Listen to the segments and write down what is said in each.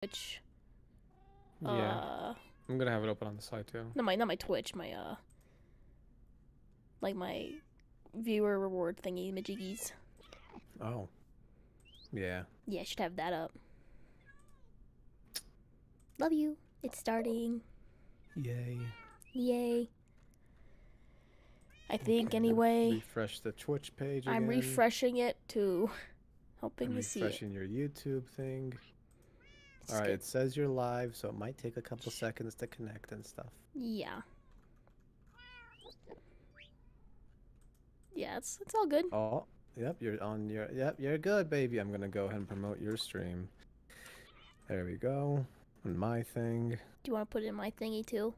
Twitch. Yeah. I'm gonna have it open on the side too. No, not my Twitch. My like my viewer reward thingy majiggies. Oh. Yeah. Yeah, I should have that up. Love you. It's starting. Yay. Yay. I think Okay, anyway. Refresh the Twitch page again. I'm refreshing it too. Hoping to see it. Refreshing your YouTube thing. Alright, it says you're live, so it might take a couple seconds to connect and stuff. Yeah. Yeah, it's all good. Oh, yep, you're good, baby. I'm gonna go ahead and promote your stream. There we go. On my thing. Do you want to put it in my thingy too?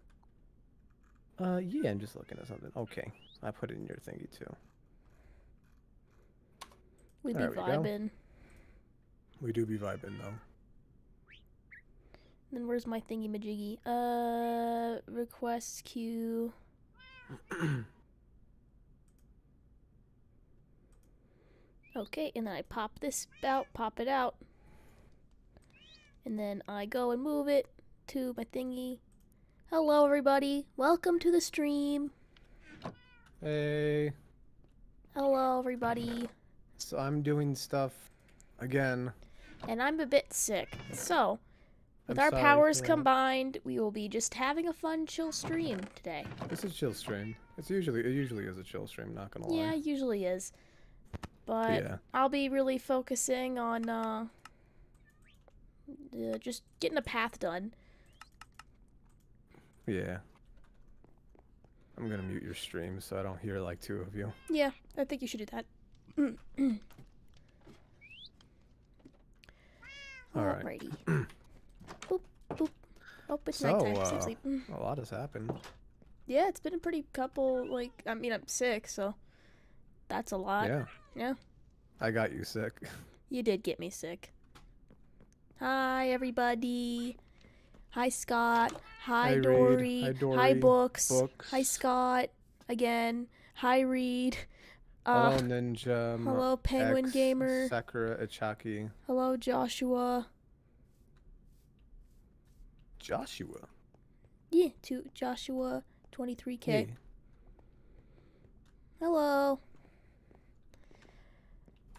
Yeah, I'm just looking at something. Okay, I put it in your thingy too. We be vibing. We do be vibing though. Then where's my thingy majiggy? Request queue. Okay, and then I pop this out, pop it out. And then I go and move it to my thingy. Hello, everybody. Welcome to the stream. Hey. Hello, everybody. So I'm doing stuff again. And I'm a bit sick. So, with our powers combined, we will be just having a fun, chill stream today. It's a chill stream. It usually is a chill stream, not gonna lie. Yeah, it usually is. But yeah. I'll be really focusing on just getting a path done. Yeah. I'm gonna mute your stream so I don't hear like two of you. Yeah, I think you should do that. Alrighty. Boop, boop. Oh, it's nighttime. So, sleep. A lot has happened. Yeah, it's been a pretty couple, I mean, I'm sick, so that's a lot. Yeah. Yeah. I got you sick. You did get me sick. Hi, everybody. Hi, Scott. Hi, Dory. Hi, Dory. Hi, Books. Hi, Scott. Again. Hi, Reed. Hello, Ninja. Hello, Penguin X, Gamer. Sakura Ichaki. Hello, Joshua. Joshua? Yeah, to Joshua 23K. Yeah. Hello.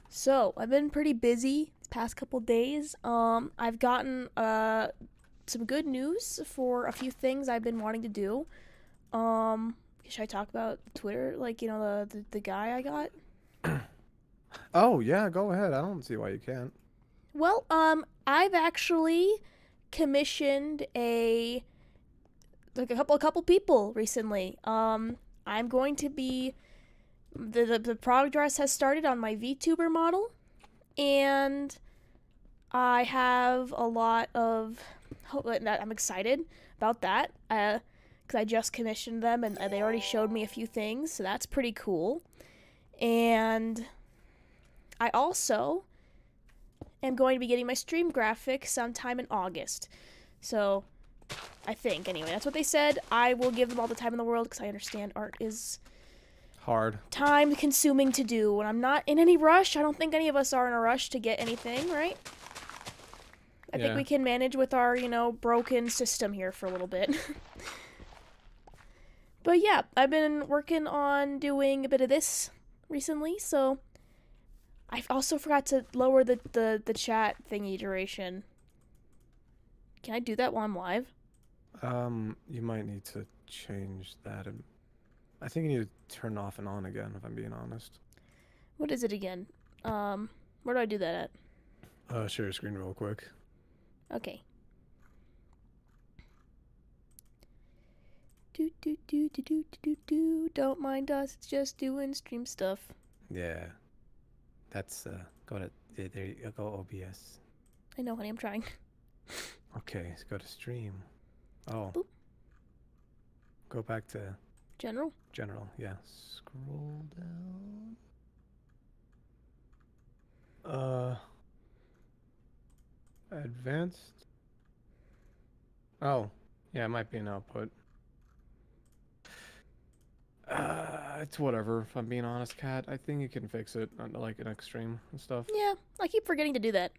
So, I've been pretty busy the past couple days. I've gotten some good news for a few things I've been wanting to do. Should I talk about Twitter? Like, you know, the guy I got? Oh, yeah, go ahead. I don't see why you can't. Well, I've actually commissioned a couple people recently. I'm going to be the progress has started on my VTuber model, and I have a lot of hope that I'm excited about that. Because I just commissioned them and they already showed me a few things, so that's pretty cool. And I also am going to be getting my stream graphics sometime in August. So, I think, anyway, that's what they said. I will give them all the time in the world because I understand art is hard, time consuming to do. And I'm not in any rush. I don't think any of us are in a rush to get anything, right? I think we can manage with our, broken system here for a little bit. But yeah, I've been working on doing a bit of this recently, so I also forgot to lower the chat thingy duration. Can I do that while I'm live? You might need to change that. I think you need to turn off and on again, if I'm being honest. What is it again? Where do I do that at? Share your screen real quick. Okay. Don't mind us, it's just doing stream stuff. Yeah. That's, go to, there you go, OBS. I know, honey, I'm trying. Okay, let's go to stream. Oh. Boop. Go back to... General? General, yeah. Scroll down. Advanced? Oh, yeah, it might be an output. It's whatever, if I'm being honest, Kat. I think you can fix it on, like, an extreme and stuff. Yeah, I keep forgetting to do that.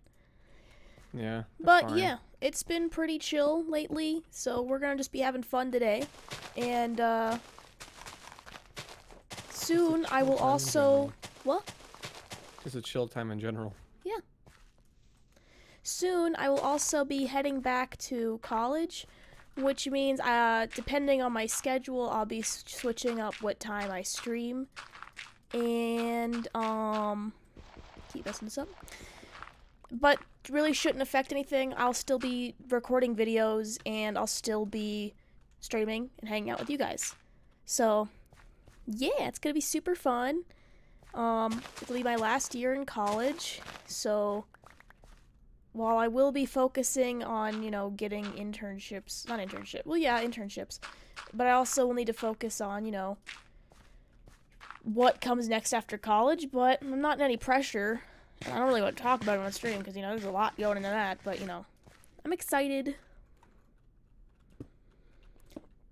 Yeah, that's But fine. yeah, it's been pretty chill lately, so we're gonna just be having fun today. And Just a soon I chill will time in general. also. What? Just a chill time in general. Yeah. Soon I will also be heading back to college, which means depending on my schedule, I'll be switching up what time I stream. And keep messing this up. But really shouldn't affect anything. I'll still be recording videos and I'll still be streaming and hanging out with you guys. So, yeah, it's gonna be super fun. It'll be my last year in college, so while I will be focusing on, getting internships, not internship, well, yeah, internships, but I also will need to focus on, what comes next after college, but I'm not in any pressure. I don't really want to talk about it on stream because, there's a lot going into that, but, I'm excited.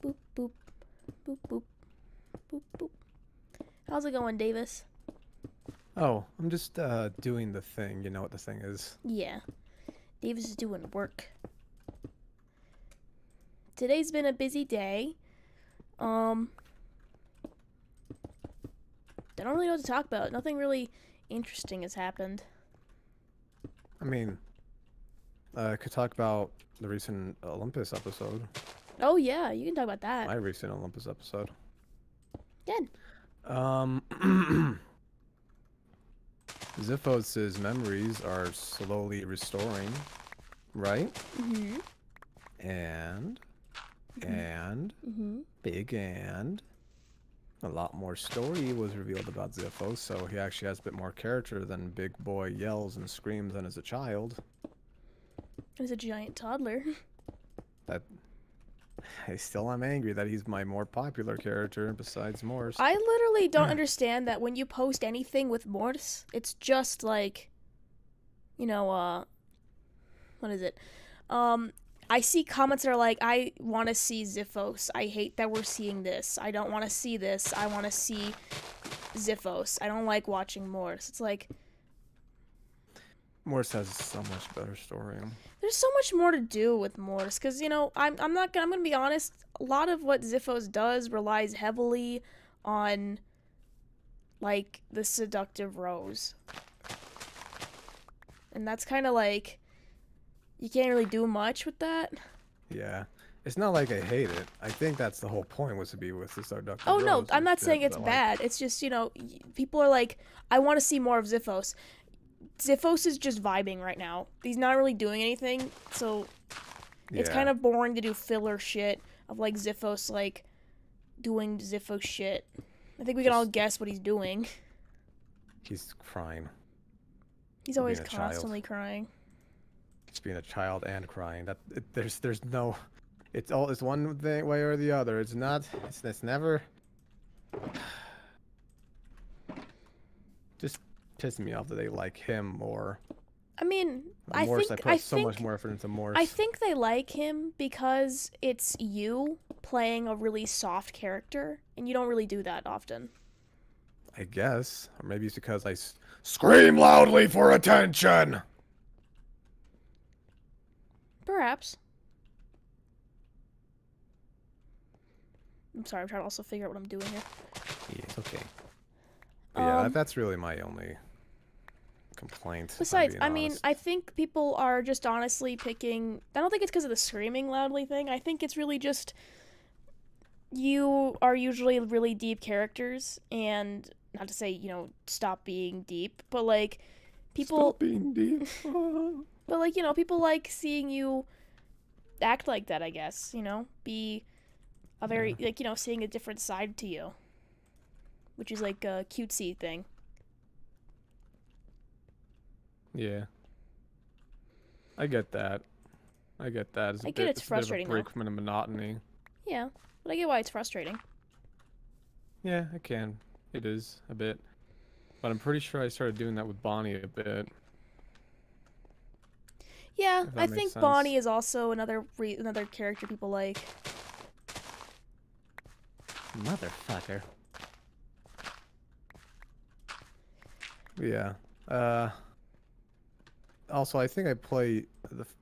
Boop, boop, boop, boop, boop, boop. How's it going, Davis? Oh, I'm just doing the thing. You know what the thing is. Yeah, Davis is doing work. Today's been a busy day. I don't really know what to talk about. Nothing really interesting has happened. I mean, I could talk about the recent Olympus episode. Oh yeah, you can talk about My that. recent Olympus episode. Good. Ziphos's memories are slowly restoring, right? Mhm. And, Mhm. and, Mhm. big and, a lot more story was revealed about Ziphos, so he actually has a bit more character than Big Boy yells and screams than as a child. As a giant toddler. That I still am angry that he's my more popular character besides Morse. I literally don't understand that when you post anything with Morse, it's just like, what is it? I see comments that are like, I want to see Ziphos. I hate that we're seeing this. I don't want to see this. I want to see Ziphos. I don't like watching Morse. It's like, Morse has so much better story. there's so much more to do with Morse because I'm gonna be honest. A lot of what Ziphos does relies heavily on like the seductive rose, and that's kind of like you can't really do much with that. Yeah. It's not like I hate it. I think that's the whole point, was to be with the seductive Oh no, rose I'm and not shit, saying it's but, bad. It's just people are like, I want to see more of Ziphos. Ziphos is just vibing right now. He's not really doing anything, so it's yeah. kind of boring to do filler shit of like Ziphos like doing Ziphos shit. I think we can all guess what he's doing. He's crying. He's always Being a child. constantly crying. He's being a child and crying. There's no, it's one thing way or the other. It's not. It's never. Just pisses me off that they like him more. I mean, Morse, I put so much more effort into Morse. I think they like him because it's you playing a really soft character, and you don't really do that often. I guess, or maybe it's because I scream loudly for attention. Perhaps. I'm sorry, I'm trying to also figure out what I'm doing here. Yeah, it's okay. But yeah, that's really my only complaint. Besides, I mean, I think people are just honestly picking. I don't think it's because of the screaming loudly thing. I think it's really just you are usually really deep characters, and not to say stop being deep, but like people Stop being deep. But like people like seeing you act like that. I guess be a very seeing a different side to you, which is like a cutesy thing. Yeah. I get that. It's I get it's frustrating, a break from the monotony. Yeah, but I get why it's frustrating. Yeah, I can. It is a bit. But I'm pretty sure I started doing that with Bonnie a bit. Yeah, If that I makes think sense. Bonnie is also another character people like. Motherfucker. Yeah. Also, I think I play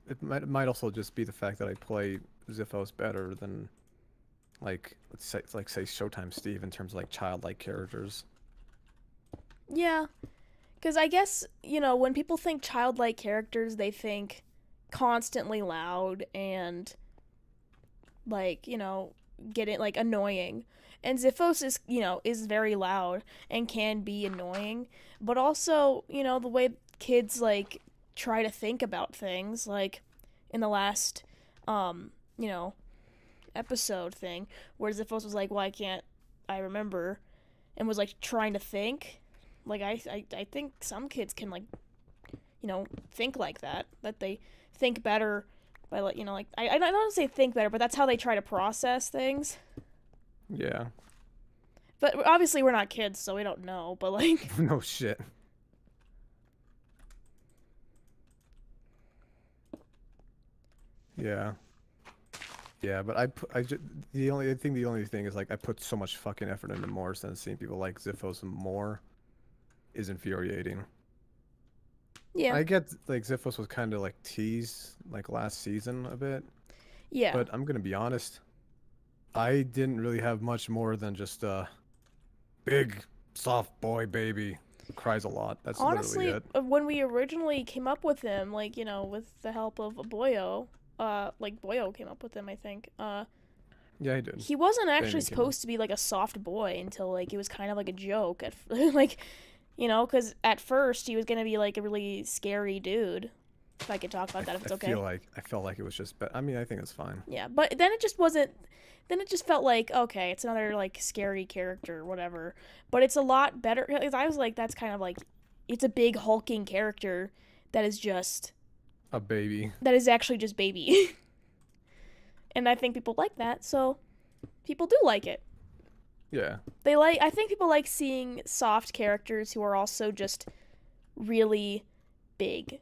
it might also just be the fact that I play Ziphos better than like let's say Showtime Steve in terms of like childlike characters. Yeah, because I guess, when people think childlike characters, they think constantly loud and, like, getting, like, annoying. And Ziphos is very loud and can be annoying, but also, the way kids, like, try to think about things, like, in the last, um, you know, episode thing, where Ziphos was like, why can't I remember? And was, like, trying to think. Like, I think some kids can, like, think like that. That they think better by, like, like, I don't want to say think better, but that's how they try to process things. Yeah. But obviously we're not kids, so we don't know, but, like... No shit. Yeah. Yeah, but the only thing is like I put so much fucking effort into Morse, and seeing people like Ziphos more is infuriating. Yeah. I get like Ziphos was kind of like teased like last season a bit, Yeah. but I'm gonna be honest, I didn't really have much more than just big soft boy baby who cries a lot. That's Honestly, literally it. when we originally came up with him, like, with the help of Boyo, like, Boyo came up with him, I think, Yeah, he did. he wasn't actually Damien came up. supposed to be, like, a soft boy until, like, it was kind of like a joke. Like, because at first he was gonna be, like, a really scary dude. If I could talk about that, if it's okay. I felt like it was just. I mean, I think it's fine. Yeah, but then it just wasn't. Then it just felt like, okay, it's another, like, scary character, whatever. But it's a lot better. 'Cause I was like, that's kind of like, it's a big hulking character that is just A baby. that is actually just baby. And I think people like that, so people do like it. Yeah. I think people like seeing soft characters who are also just really big.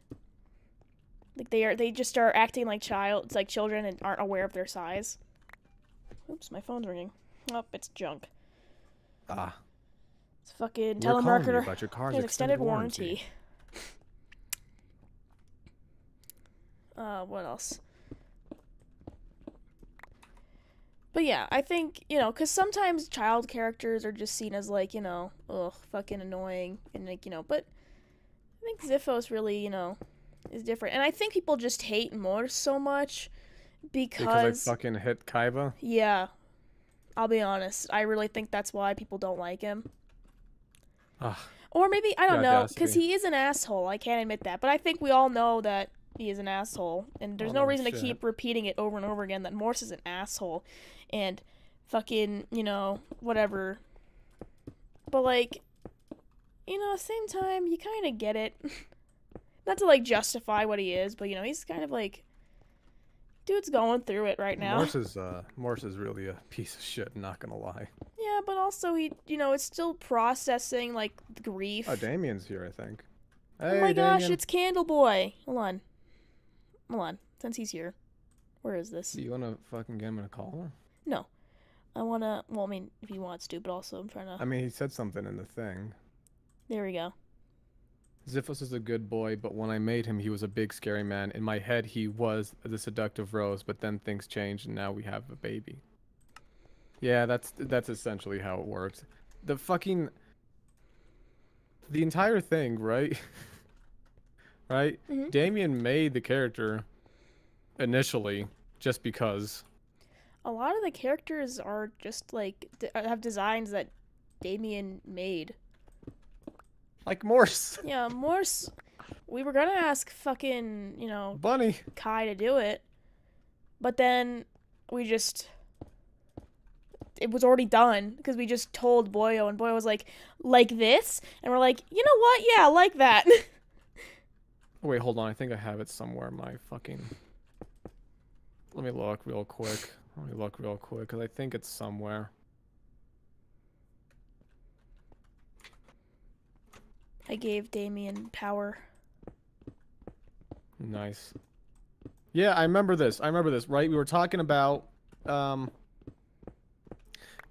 Like, they just are acting like children and aren't aware of their size. Oops, my phone's ringing. Oh, it's junk. Ah. It's fucking We're calling you telemarketer. about your car's His extended warranty. What else? But yeah, I think, because sometimes child characters are just seen as, like, ugh, fucking annoying. And, like, but I think Ziphos really, is different. And I think people just hate Morse so much because I fucking hit Kaiba. yeah, I'll be honest. I really think that's why people don't like him. Ah. Or maybe, I don't The know, because audacity. he is an asshole. I can't admit that. But I think we all know that he is an asshole. And there's Oh, no no reason to shit. keep repeating it over and over again that Morse is an asshole. And fucking, whatever. But, like, at the same time, you kind of get it. Not to, like, justify what he is, but, he's kind of, like, dude's going through it right now. Morse is really a piece of shit, not gonna lie. Yeah, but also he, it's still processing, like, grief. Oh, Damien's here, I think. Oh Hey, my gosh, Damien. it's Candle Boy. Hold on. Since he's here. Where is this? Do you wanna fucking get him in a call? No. I wanna, well, I mean, if he wants to, but also I'm trying to... I mean, he said something in the thing. There we go. Ziphos is a good boy, but when I made him, he was a big, scary man. In my head, he was the seductive rose, but then things changed, and now we have a baby. Yeah, that's essentially how it works. The entire thing, right? Right? Mhm. Damien made the character initially just because. A lot of the characters are just, like, have designs that Damien made. Like Morse. Yeah, Morse... We were gonna ask fucking, Bunny. Kai to do it. But then we just... It was already done because we just told Boyo, and Boyo was like this? And we're like, you know what? Yeah, like that. Wait, hold on. I think I have it somewhere. My fucking... Let me look real quick. Because I think it's somewhere. I gave Damien power. Nice. Yeah, I remember this, right? We were talking about,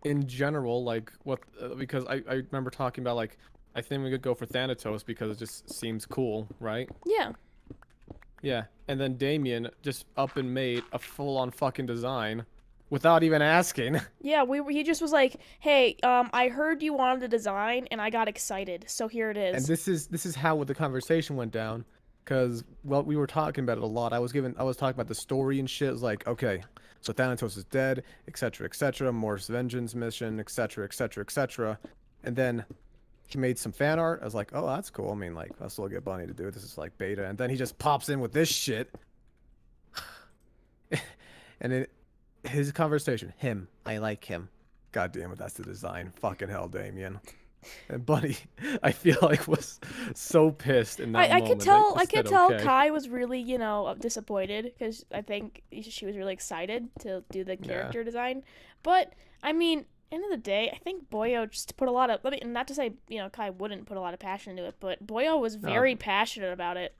in general, like, what, because I remember talking about, like, I think we could go for Thanatos because it just seems cool, right? Yeah. Yeah, and then Damien just up and made a full-on fucking design without even asking. Yeah, he just was like, "Hey, I heard you wanted a design, and I got excited, so here it And is." this is how the conversation went down, because well, we were talking about it a lot. I was talking about the story and shit. It was like, okay, so Thanatos is dead, etc., etc. Morse vengeance mission, etc., etc., etc. And then he made some fan art. I was like, oh, that's cool. I mean, like, I'll still get Bunny to do it. This is like beta. And then he just pops in with this shit. And it, his conversation, him, I like him. God damn it, that's the design. Fucking hell, Damien. And Bunny, I feel like was so pissed in that I could moment that he tell I just could said tell okay. Kai was really, disappointed because I think she was really excited to do the Yeah. character design. But I mean, end of the day, I think Boyo just put a lot of. Not to say Kai wouldn't put a lot of passion into it, but Boyo was No. very passionate about it.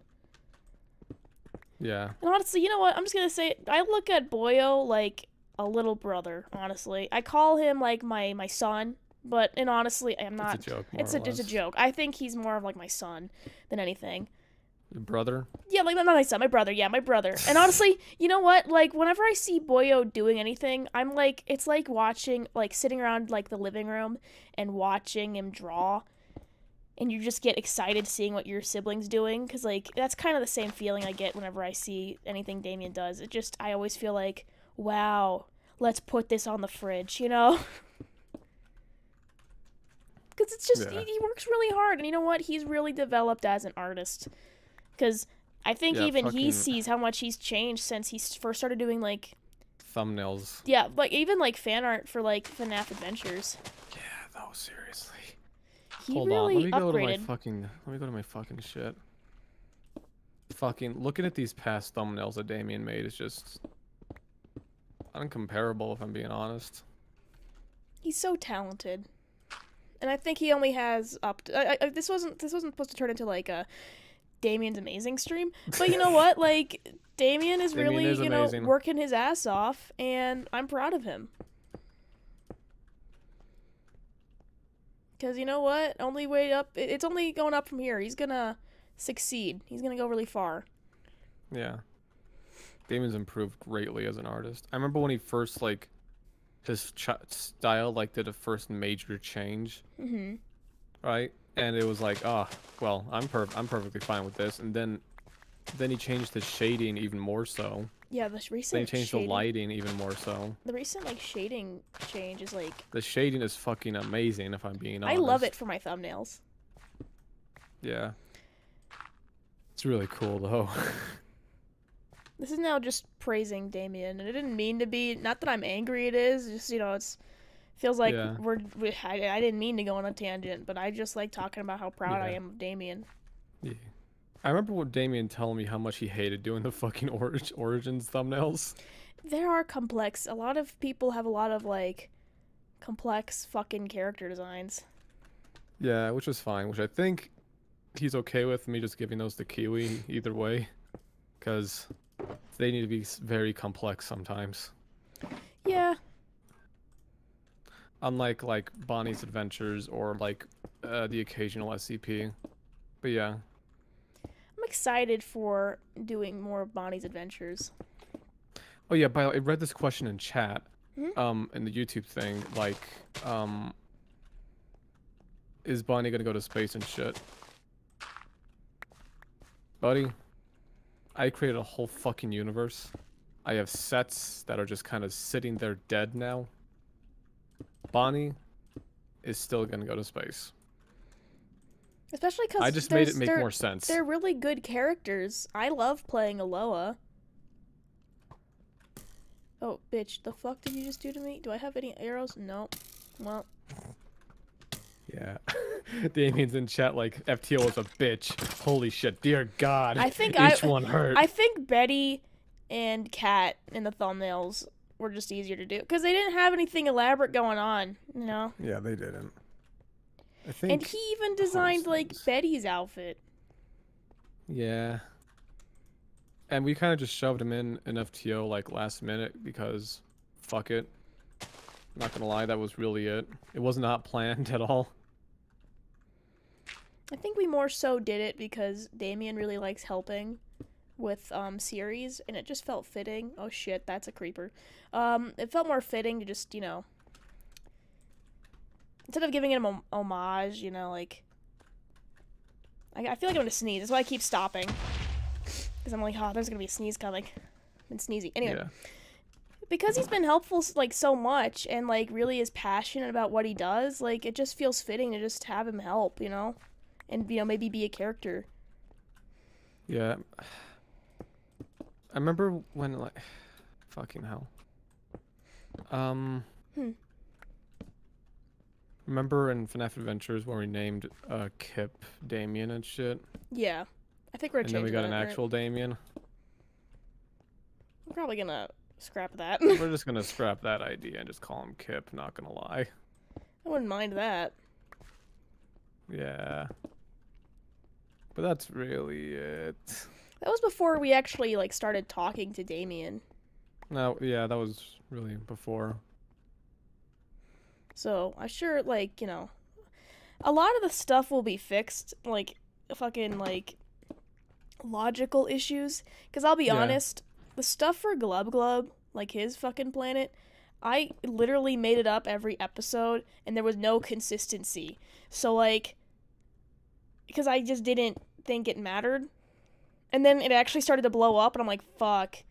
Yeah. And honestly, you know what? I'm just gonna say I look at Boyo like a little brother. Honestly, I call him like my son. But and honestly, I'm It's a not. joke, more It's or just a less. joke. I think he's more of like my son than anything. Your brother? Yeah, like not my son, my brother. Yeah, my brother. And honestly, you know what? Like whenever I see Boyo doing anything, I'm like, it's like watching, like sitting around like the living room and watching him draw, and you just get excited seeing what your sibling's doing, because like that's kind of the same feeling I get whenever I see anything Damien does. It just I always feel like, wow, let's put this on the fridge, you know? Because it's just Yeah. he works really hard, and you know what? He's really developed as an artist. Because I think Yeah, even he fucking sees how much he's changed since he first started doing like thumbnails. yeah, like even like fan art for like FNAF Adventures. Yeah, though, seriously. He Hold on, let really me go to my upgraded. fucking shit. Fucking looking at these past thumbnails that Damien made is just uncomparable if I'm being honest. He's so talented, and I think he only has up. To, this wasn't supposed to turn into like a Damien's amazing stream, but you know what? Like Damien is Damien really is amazing. working his ass off, and I'm proud of him. Because you know what? Only way up. It's only going up from here. He's gonna succeed. He's gonna go really far. Yeah. Damien's improved greatly as an artist. I remember when he first like his style like did a first major change, Mm-hmm. right? And it was like, oh, well, I'm perfectly fine with this. And then he changed the shading even more so. Yeah, the Then he recent changed shading, the lighting even more so. the recent like shading change is like The shading is fucking amazing if I'm being I honest. love it for my thumbnails. Yeah. It's really cool though. This is now just praising Damien, and it didn't mean to be. Not that I'm angry. It is just it's feels like Yeah. I didn't mean to go on a tangent, but I just like talking about how proud I Yeah. am of Damien. Yeah. I remember what Damien telling me how much he hated doing the fucking Origins thumbnails. There are complex. A lot of people have a lot of like complex fucking character designs. Yeah, which was fine, which I think he's okay with me just giving those to Kiwi either way, because they need to be very complex sometimes. Yeah, Unlike like Bonnie's Adventures or like the occasional SCP. But yeah, I'm excited for doing more of Bonnie's adventures. oh yeah, by the way, I read this question in chat, Hmm? in the YouTube thing, like, is Bonnie gonna go to space and shit? Buddy, I created a whole fucking universe. I have sets that are just kind of sitting there dead now. Bonnie is still gonna go to space. Especially because I just made it make more sense. They're really good characters. I love playing Aloha. Oh, bitch, the fuck did you just do to me? Do I have any arrows? No. Well, Yeah. Damien's in chat like FTO was a bitch. Holy shit, dear God. I think Each one hurt. I think Betty and Kat in the thumbnails were just easier to do because they didn't have anything elaborate going on, you know. Yeah, they didn't. I think. And he even designed like Betty's outfit. Yeah. And we kind of just shoved him in FTO like last minute because fuck it. Not gonna lie, that was really it. It was not planned at all. I think we more so did it because Damien really likes helping with series, and it just felt fitting. Oh shit, that's a creeper. It felt more fitting to just, you know, instead of giving him a homage, you know, like I feel like I'm gonna sneeze. That's why I keep stopping, because I'm like, oh, there's gonna be a sneeze coming. I've been sneezing anyway. Yeah. Because he's been helpful like so much and like really is passionate about what he does, like it just feels fitting to just have him help, you know, and you know maybe be a character. Yeah. I remember when like, fucking hell. Remember in FNAF Adventures when we named Kip Damien and shit, Yeah, I think we're and then we changing got that, an right? actual Damien. I'm probably gonna scrap that. We're just gonna scrap that idea and just call him Kip. Not gonna lie. I wouldn't mind that. Yeah. But that's really it. That was before we actually like started talking to Damien. No, yeah, that was really before. So I sure like, you know, a lot of the stuff will be fixed, like fucking like logical issues. Cause I'll be Yeah. honest, the stuff for Glub Glub, like his fucking planet, I literally made it up every episode, and there was no consistency. So like, because I just didn't think it mattered, and then it actually started to blow up, and I'm like, fuck,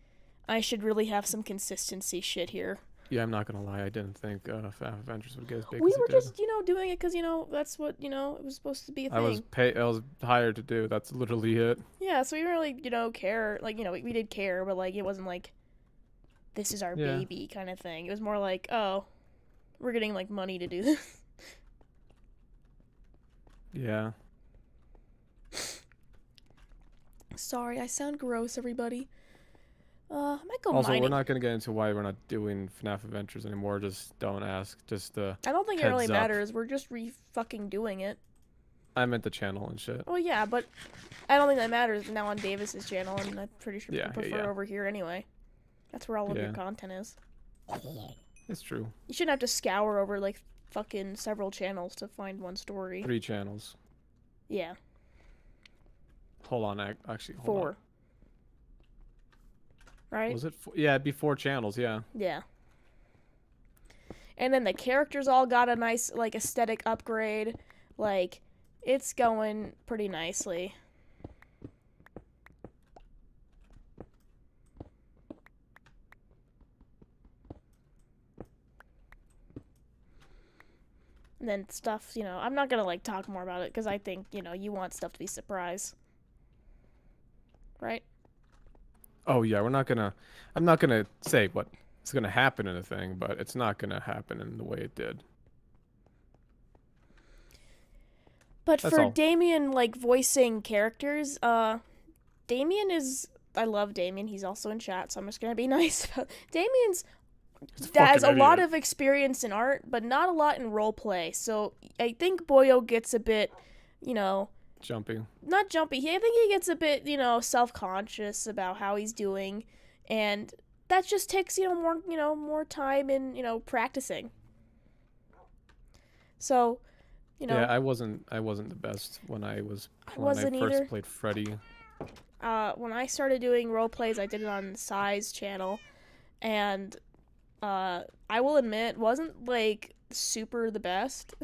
I should really have some consistency shit here. Yeah, I'm not gonna lie. I didn't think FNAF Adventures would get as big We as it were did. just, you know, doing it because, you know, that's what, you know, it was supposed to be a thing. I was hired to do. That's literally it. Yeah, so we didn't really, you know, care. Like, you know, we did care, but, like, it wasn't like, this is our Yeah. baby kind of thing. It was more like, oh, we're getting, like, money to do this. Yeah. Sorry, I sound gross, everybody. I might go Also, mining. we're not gonna get into why we're not doing FNAF Adventures anymore. Just don't ask. Just I don't think it really heads up. matters. We're just fucking doing it. I meant the channel and shit. Well, yeah, but I don't think that matters now on Davis's channel, and I'm pretty sure Yeah, people prefer yeah. it over here anyway. That's where all of your Yeah. content is. It's true. You shouldn't have to scour over, like, fucking several channels to find one story. 3 channels. Yeah, Hold on, actually, hold 4. on. Right? Was it? Yeah, it'd be 4 channels. Yeah. Yeah. And then the characters all got a nice, like, aesthetic upgrade. Like, it's going pretty nicely. And then stuff, you know, I'm not gonna, like, talk more about it, because I think, you know, you want stuff to be surprise. Right? Oh yeah, we're not gonna. I'm not gonna say what's gonna happen in a thing, but it's not gonna happen in the way it did. But That's for all. Damien, like, voicing characters, Damien is... I love Damien. He's also in chat, so I'm just gonna be nice about... Damien's has a lot of experience in art, but not a lot in role play. So I think Boyo gets a bit, you know... Jumpy. Not jumpy. I think he gets a bit, you know, self-conscious about how he's doing, and that just takes, you know, more time and, you know, practicing. So, you know, Yeah, I wasn't the best when I wasn't first either. played Freddy. When I started doing role plays, I did it on Sai's channel, and I will admit, wasn't like super the best.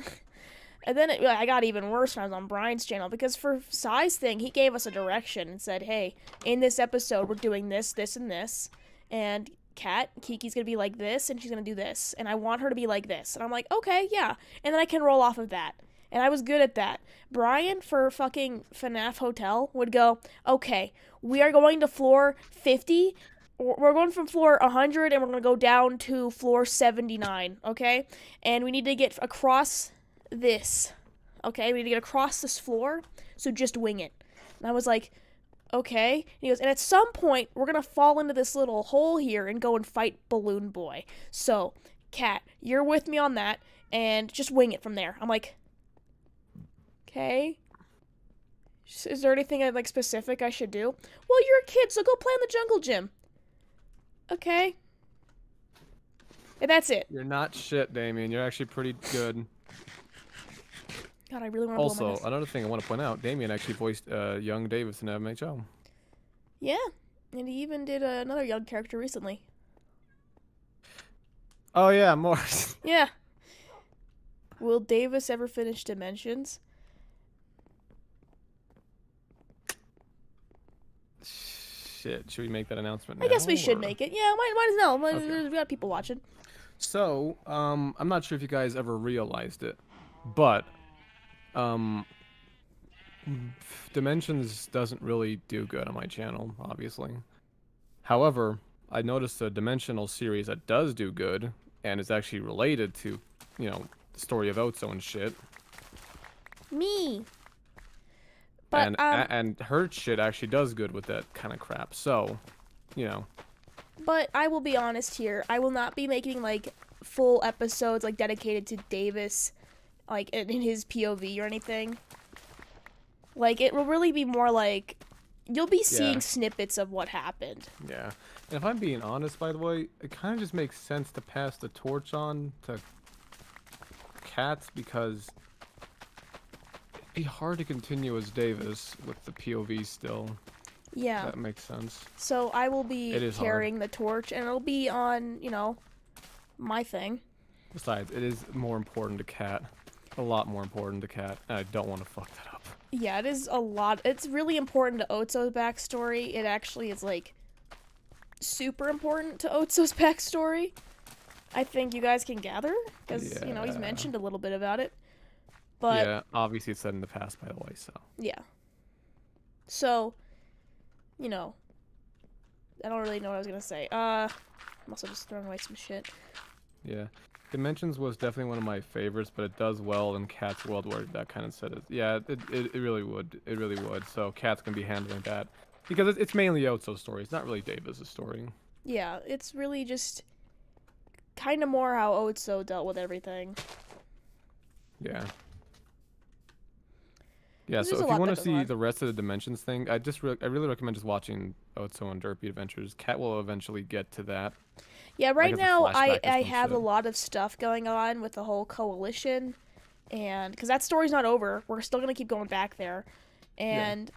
And then I got even worse when I was on Brian's channel, because for Sai's thing, he gave us a direction and said, hey, in this episode, we're doing this, this, and this. And Kiki's going to be like this, and she's going to do this. And I want her to be like this. And I'm like, okay, yeah. And then I can roll off of that. And I was good at that. Brian, for fucking FNAF Hotel, would go, okay, we are going to floor 50. We're going from floor 100, and we're going to go down to floor 79, okay? And we need to get across... this, okay? We need to get across this floor, so just wing it. And I was like, okay. And he goes, and at some point, we're gonna fall into this little hole here and go and fight Balloon Boy. So, Kat, you're with me on that, and just wing it from there. I'm like, okay. Is there anything like specific I should do? Well, you're a kid, so go play in the jungle gym. Okay. And that's it. You're not shit, Damien. You're actually pretty good. God, I really want to blow my Also, nose. another thing I want to point out, Damien actually voiced young Davis in MHO. Yeah, and he even did another young character recently. Oh yeah, more. Yeah. Will Davis ever finish Dimensions? Shit, should we make that announcement I guess now we should or? make it. Yeah, might as well. Okay. We got people watching. So, I'm not sure if you guys ever realized it, but um, Dimensions doesn't really do good on my channel, obviously. However, I noticed a dimensional series that does do good and is actually related to, the story of Otso and shit. Me. But And her shit actually does good with that kind of crap. So, you know, but I will be honest here. I will not be making like full episodes like dedicated to Davis, like in his POV or anything. Like it will really be more like you'll be seeing yeah, snippets of what happened. yeah. And if I'm being honest, by the way, it kind of just makes sense to pass the torch on to Cats because it'd be hard to continue as Davis with the POV still. Yeah. That makes sense. So I will It be is hard. carrying the torch, and it'll be on my thing. Besides, it is more important to Cat. A lot more important to Cat. And I don't want to fuck that up. Yeah, it is a lot. It's really important to Otso's backstory. It actually is like super important to Otso's backstory. I think you guys can gather because he's Yeah. mentioned a little bit about it. But Yeah, obviously it's said in the past, by the way, so. yeah. So, I don't really know what I was gonna say. I'm also just throwing away some shit. Yeah. Dimensions was definitely one of my favorites, but it does well in Cat's World where that kind of set it. Yeah, it really would. It really would. So Cat's gonna be handling that. Because it's mainly Otso's story. It's not really Davis' story. Yeah, it's really just kind of more how Otso dealt with everything. Yeah. Yeah, There's so a if you lot want that to goes see on. the rest of the Dimensions thing, I really recommend just watching Otso and Derpy Adventures. Cat will eventually get to that. Yeah, Like right as a now flashback or I some have a shit. lot of stuff going on with the whole coalition, and because that story's not over, we're still gonna keep going back there, Yeah. and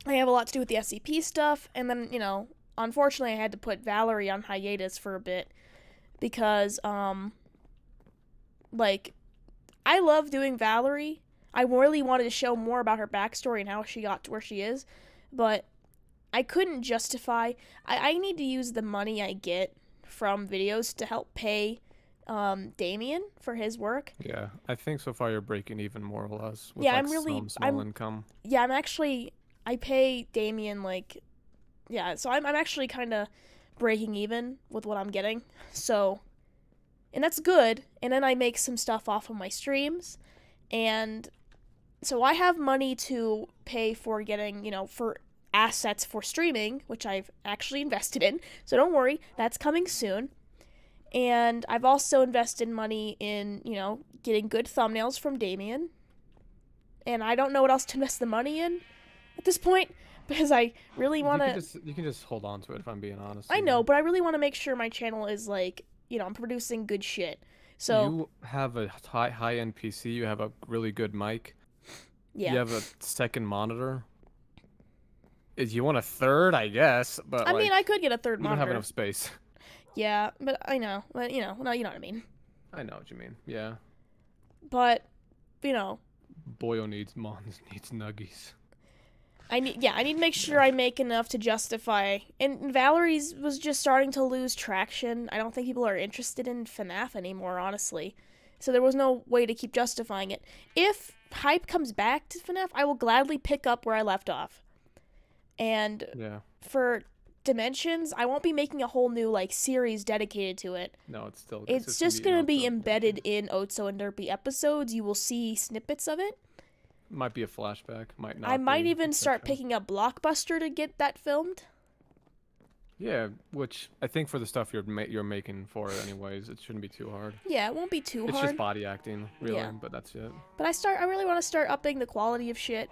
I have a lot to do with the SCP stuff, and then unfortunately I had to put Valerie on hiatus for a bit because like I love doing Valerie. I really wanted to show more about her backstory and how she got to where she is, but I couldn't justify. I need to use the money I get from videos to help pay Damien for his work. Yeah. I think so far you're breaking even more or less with Yeah, like some small I'm income. yeah, I'm actually I pay Damien like yeah, so I'm actually kind of breaking even with what I'm getting. So, and that's good. And then I make some stuff off of my streams, and so I have money to pay for getting, for assets for streaming, which I've actually invested in. So don't worry, that's coming soon. And I've also invested money in, getting good thumbnails from Damien. And I don't know what else to invest the money in at this point because I really want to. You can just hold on to it if I'm being honest I with know, you. but I really want to make sure my channel is like, I'm producing good shit. So, You have a high end PC, you have a really good mic. yeah. You have a second monitor. If you want a third, I guess, but I mean, I could get a third we don't have monitor. enough space. Yeah, but I know. But, no, you know what I mean. I know what you mean. Yeah. But, Boyo needs mons needs nuggies. I need to make sure I make enough to justify. And Valerie's was just starting to lose traction. I don't think people are interested in FNAF anymore, honestly. So there was no way to keep justifying it. If hype comes back to FNAF, I will gladly pick up where I left off. And Yeah. for Dimensions, I won't be making a whole new series dedicated to it. No, It's just gonna be embedded in Otso and Derpy episodes. You will see snippets of it. Might be a flashback, might not. I might be, even start etc. picking up Blockbuster to get that filmed. Yeah, which I think for the stuff you're making for it anyways, it shouldn't be too hard. Yeah, it won't be too It's hard. just body acting, really, Yeah. but that's it. But I really want to start upping the quality of shit.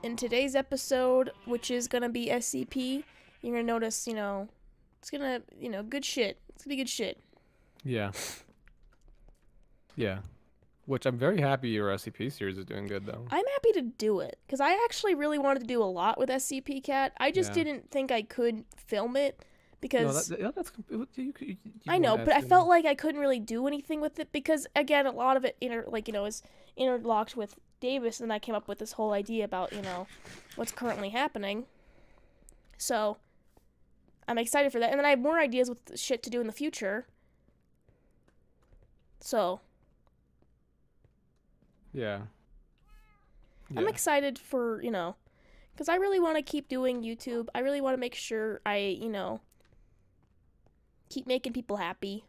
In today's episode, which is gonna be SCP, you're gonna notice, it's gonna, good shit. It's gonna be good shit. Yeah. Yeah. Which I'm very happy your SCP series is doing good though. I'm happy to do it because I actually really wanted to do a lot with SCP Cat. I just Yeah. didn't think I could film it No, because yeah, that's you I want know, to but ask I me? felt like I couldn't really do anything with it because again, a lot of it is interlocked with Davis, and I came up with this whole idea about what's currently happening. So I'm excited for that, and then I have more ideas with shit to do in the future. So Yeah. I'm Yeah. excited for because I really want to keep doing YouTube. I really want to make sure I keep making people happy.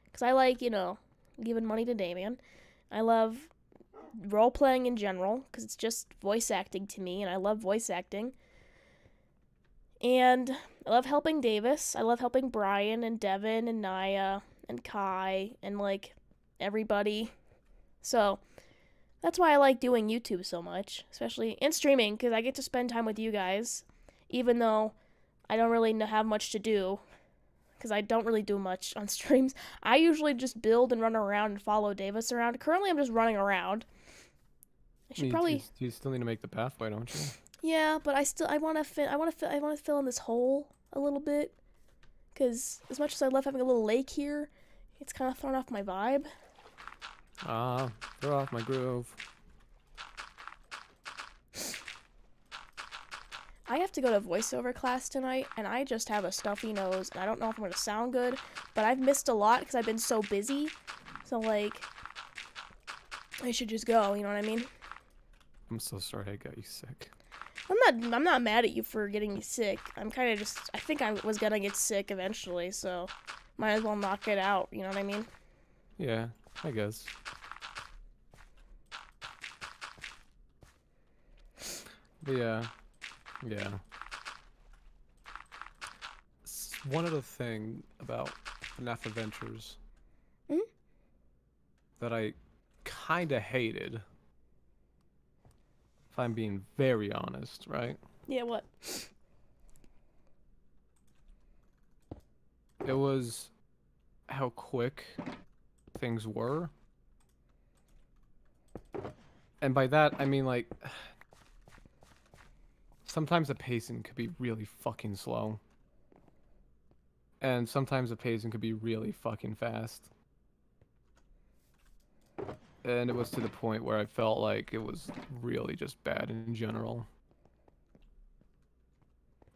Because I like giving money to Damien. I love role playing in general because it's just voice acting to me, and I love voice acting. And I love helping Davis. I love helping Brian and Devin and Naya and Kai and like everybody. So that's why I like doing YouTube so much, especially and streaming because I get to spend time with you guys, even though I don't really have much to do because I don't really do much on streams. I usually just build and run around and follow Davis around. Currently, I'm just running around. I should probably You still need to make the pathway, don't you? yeah, but I want to fill in this hole a little bit because as much as I love having a little lake here, it's kind of thrown off my vibe. Ah, throw off my groove. I have to go to voiceover class tonight, and I just have a stuffy nose, and I don't know if I'm going to sound good, but I've missed a lot because I've been so busy. So, like, I should just go, you know what I mean? I'm so sorry I got you sick. I'm not mad at you for getting me sick. I'm kind of just, I think I was going to get sick eventually, so might as well knock it out, you know what I mean? Yeah, I guess. But yeah. Yeah. One other thing about FNAF Adventures Mhm. that I kinda hated, if I'm being very honest, right? Yeah, what? It was how quick things were. And by that, I mean, like, sometimes the pacing could be really fucking slow. And sometimes the pacing could be really fucking fast. And it was to the point where I felt like it was really just bad in general.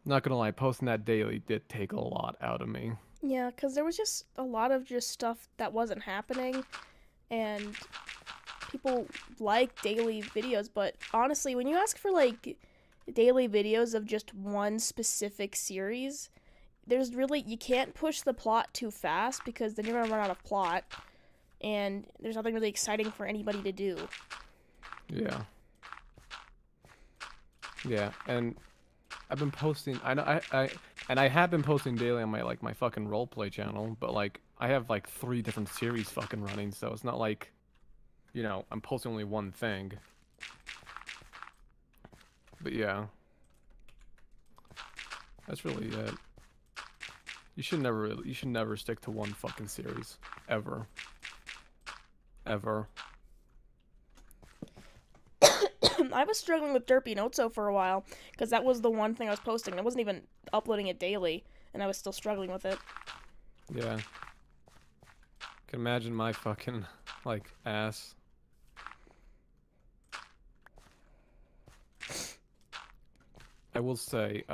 Not gonna lie, posting that daily did take a lot out of me. Yeah, because there was just a lot of just stuff that wasn't happening, and people like daily videos, but honestly, when you ask for like daily videos of just one specific series, you can't push the plot too fast because then you're gonna run out of plot, and there's nothing really exciting for anybody to do. Yeah. Yeah, and I've been posting. I know I have been posting daily on my fucking roleplay channel, but like I have like 3 different series fucking running, so it's not like, I'm posting only one thing. But yeah, that's really it. You should never stick to one fucking series ever. Ever. I was struggling with Derpy Notso for a while because that was the one thing I was posting. I wasn't even uploading it daily, and I was still struggling with it. Yeah. Can imagine my fucking like ass. I will say,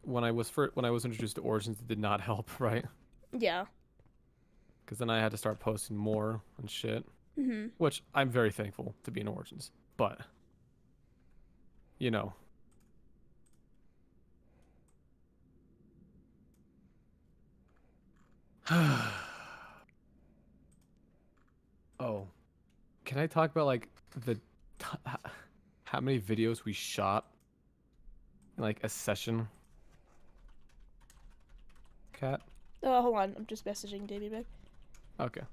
when I was introduced to Origins, it did not help, right? Yeah. Because then I had to start posting more and shit, Mhm. which I'm very thankful to be in Origins. But, you know, oh, can I talk about like how many videos we shot in like a session? Cat? Oh, hold on. I'm just messaging Davey back. Okay.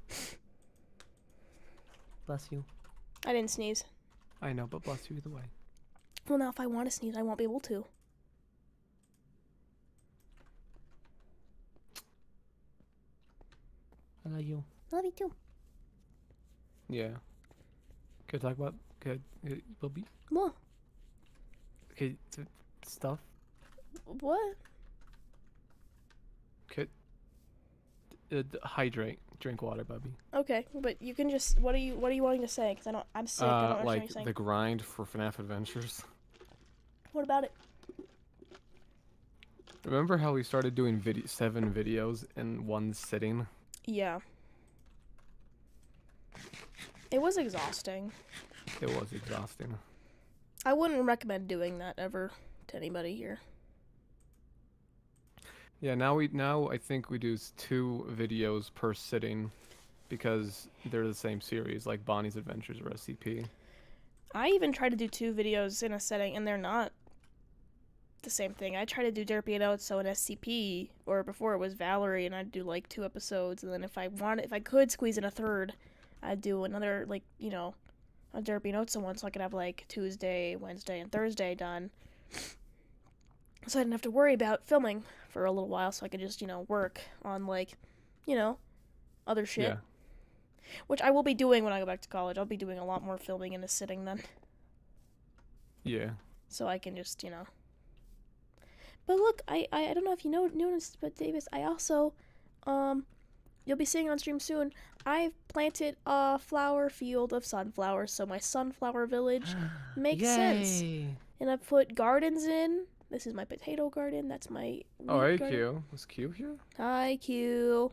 Bless you. I didn't sneeze. I know, but bless you either way. Well, now if I want to sneeze, I won't be able to. I love you. Love you too. Yeah. Could talk about Bobby? What? Okay, stuff. What? Could hydrate. Drink water, Bubby. Okay, but you can just. What are you wanting to say? Because I'm sick. I don't understand what Like you're saying. the grind for FNAF Adventures. What about it? Remember how we started doing 7 videos in one sitting? Yeah. It was exhausting. It was exhausting. I wouldn't recommend doing that ever to anybody here. Yeah, now I think we do 2 videos per sitting because they're the same series, like Bonnie's Adventures or SCP. I even tried to do 2 videos in a setting, and they're not the same thing. I tried to do Derpy and Oats, so in SCP, or before it was Valerie, and I'd do like 2 episodes, and then if I could squeeze in a third, I'd do another, like, you know, a Derpy and Oats one, so I could have like Tuesday, Wednesday, and Thursday done. So I didn't have to worry about filming for a little while, so I could just, you know, work on, like, you know, other shit. Yeah. Which I will be doing when I go back to college. I'll be doing a lot more filming in a sitting then. Yeah. So I can just, you know. But look, I don't know if you noticed, but Davis, I also, you'll be seeing on stream soon, I've planted a flower field of sunflowers, so my sunflower village makes sense. And I've put gardens in. This is my potato garden. That's my Oh, hey, garden. Q. Was Q here? Hi, Q.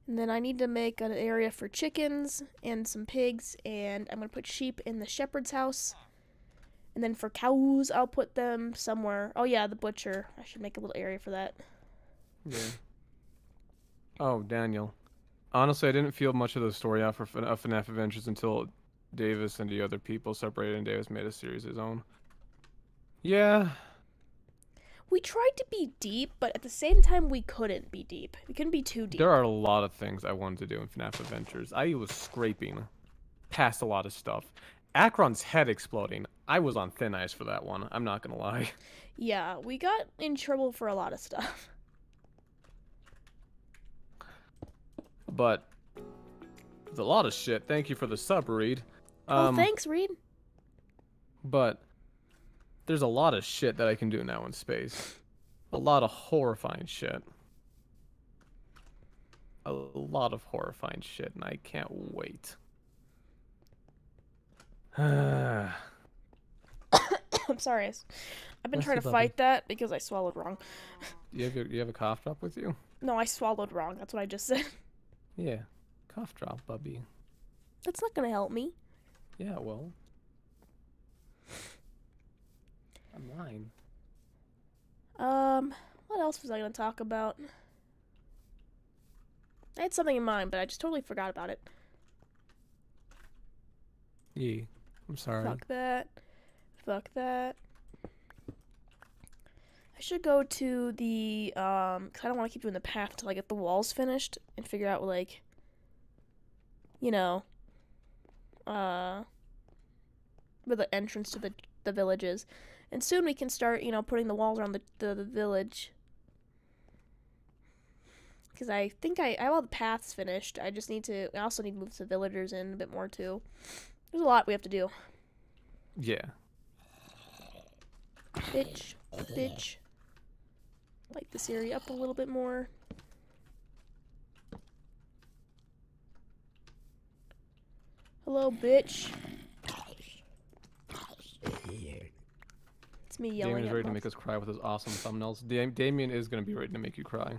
And then I need to make an area for chickens and some pigs, and I'm going to put sheep in the shepherd's house. And then for cows, I'll put them somewhere. Oh, yeah, the butcher. I should make a little area for that. Yeah. Oh, Daniel. Honestly, I didn't feel much of the story out for FNAF Adventures until Davis and the other people separated and Davis made a series his own. Yeah. We tried to be deep, but at the same time, we couldn't be deep. We couldn't be too deep. There are a lot of things I wanted to do in FNAF Adventures. I was scraping past a lot of stuff. Akron's head exploding. I was on thin ice for that one. I'm not gonna lie. Yeah, we got in trouble for a lot of stuff. But there's a lot of shit. Thank you for the sub, Reed. Oh, thanks, Reed. But there's a lot of shit that I can do now in space. A lot of horrifying shit. A lot of horrifying shit, and I can't wait. I'm sorry. I've been trying to fight that because I swallowed wrong. You have a cough drop with you? No, I swallowed wrong. That's what I just said. Yeah. Cough drop, Bubby. That's not gonna help me. Yeah, well. I'm lying. What else was I gonna talk about? I had something in mind, but I just totally forgot about it. Yeah. I'm sorry. Fuck that. Fuck that. I should go to the, 'cause I don't want to keep doing the path until I get the walls finished and figure out, like, you know, where the entrance to the village is. And soon we can start, you know, putting the walls around the village. Because I think I have all the paths finished. I also need to move the villagers in a bit more, too. There's a lot we have to do. Yeah. Bitch. Bitch. Light this area up a little bit more. Hello, bitch. It's me yelling Damien's at ready to Buff. make us cry with his awesome thumbnails. Damien is gonna be ready to make you cry.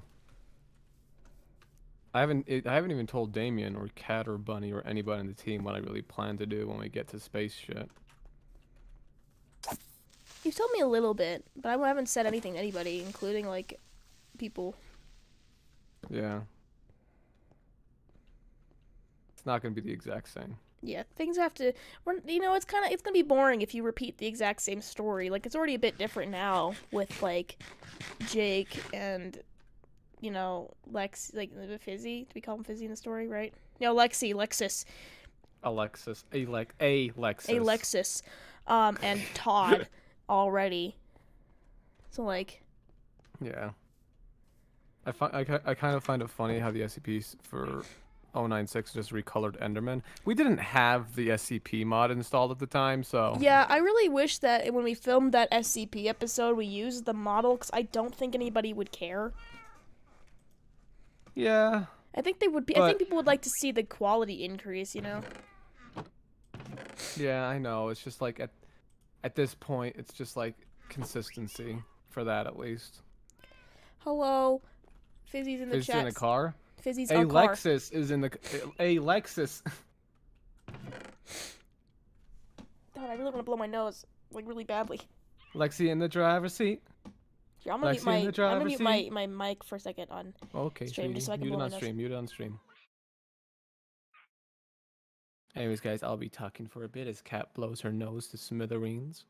I haven't even told Damien or Cat or Bunny or anybody on the team what I really plan to do when we get to space shit. You've told me a little bit, but I haven't said anything to anybody, including, like, people. Yeah. It's not gonna be the exact same. Yeah, things have to. You know, it's gonna be boring if you repeat the exact same story. Like, it's already a bit different now with, like, Jake and, you know, Lex, like Fizzy. Do we call him Fizzy in the story, right? No, Lexus. Alexis. And Todd already. So, like. Yeah. I kind of find it funny how the SCPs for 096 just recolored Enderman. We didn't have the SCP mod installed at the time, so Yeah, I really wish that when we filmed that SCP episode, we used the model, because I don't think anybody would care. yeah. I think they would be. I But think people would like to see the quality increase. yeah, I know. It's just like at this point, it's just like consistency for that at least. Hello, Fizzy's in the Is chat. in a car. Fizzy's A on car. Lexus is in the a Lexus. God, I really want to blow my nose, like really badly. Lexi in the driver's seat. Here, I'm gonna Lexi in the driver's mute seat. my mic for a second on Okay, stream, just so I can mute blow it my on nose. stream. Mute it on stream. Anyways, guys, I'll be talking for a bit as Kat blows her nose to smithereens.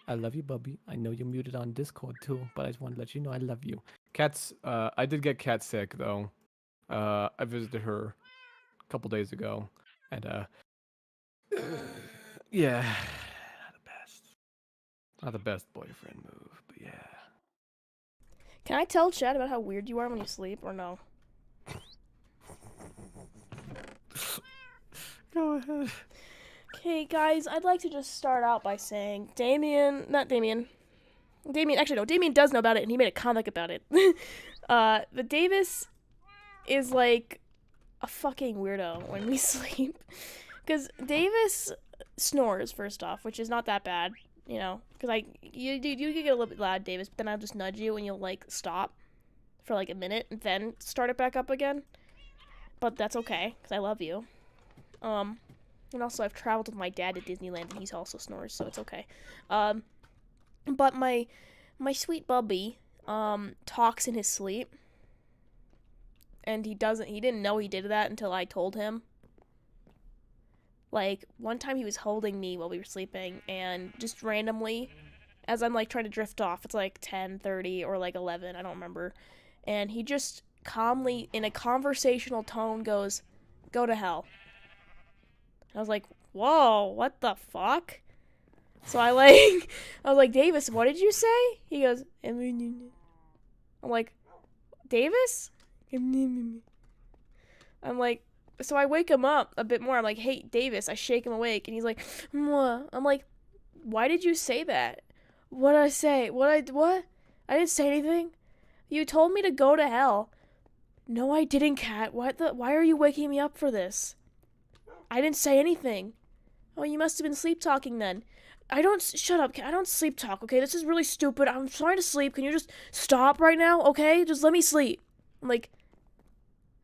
I love you, Bubby. I know you're muted on Discord too, but I just want to let you know I love you. Kat's, I did get Kat sick though. I visited her a couple days ago, and yeah, not the best boyfriend move, but yeah. Can I tell Chad about how weird you are when you sleep, or no? Go ahead. Okay, guys, I'd like to just start out by saying Damien, actually no, Damien does know about it, and he made a comic about it. But Davis is like a fucking weirdo when we sleep. Because Davis snores, first off, which is not that bad, because you get a little bit loud, Davis, but then I'll just nudge you and you'll, like, stop for, like, a minute and then start it back up again. But that's okay, because I love you. And also I've traveled with my dad to Disneyland and he also snores, so it's okay. But my sweet Bubby, talks in his sleep. And he didn't know he did that until I told him. Like, one time he was holding me while we were sleeping, and just randomly, as I'm, like, trying to drift off, it's, like, 10:30 or, like, 11, I don't remember, and he just calmly, in a conversational tone, goes, "Go to hell." I was like, whoa, what the fuck? So I was like, Davis, what did you say? He goes, I'm like, Davis? I'm like, so I wake him up a bit more. I'm like, hey, Davis. I shake him awake, and he's like, "Mwah." I'm like, why did you say that? What did I say? What? I didn't say anything. You told me to go to hell. No, I didn't, Kat. Why are you waking me up for this? I didn't say anything. Oh, you must have been sleep talking then. Shut up, Kat. I don't sleep talk, okay? This is really stupid. I'm trying to sleep. Can you just stop right now, okay? Just let me sleep. I'm like,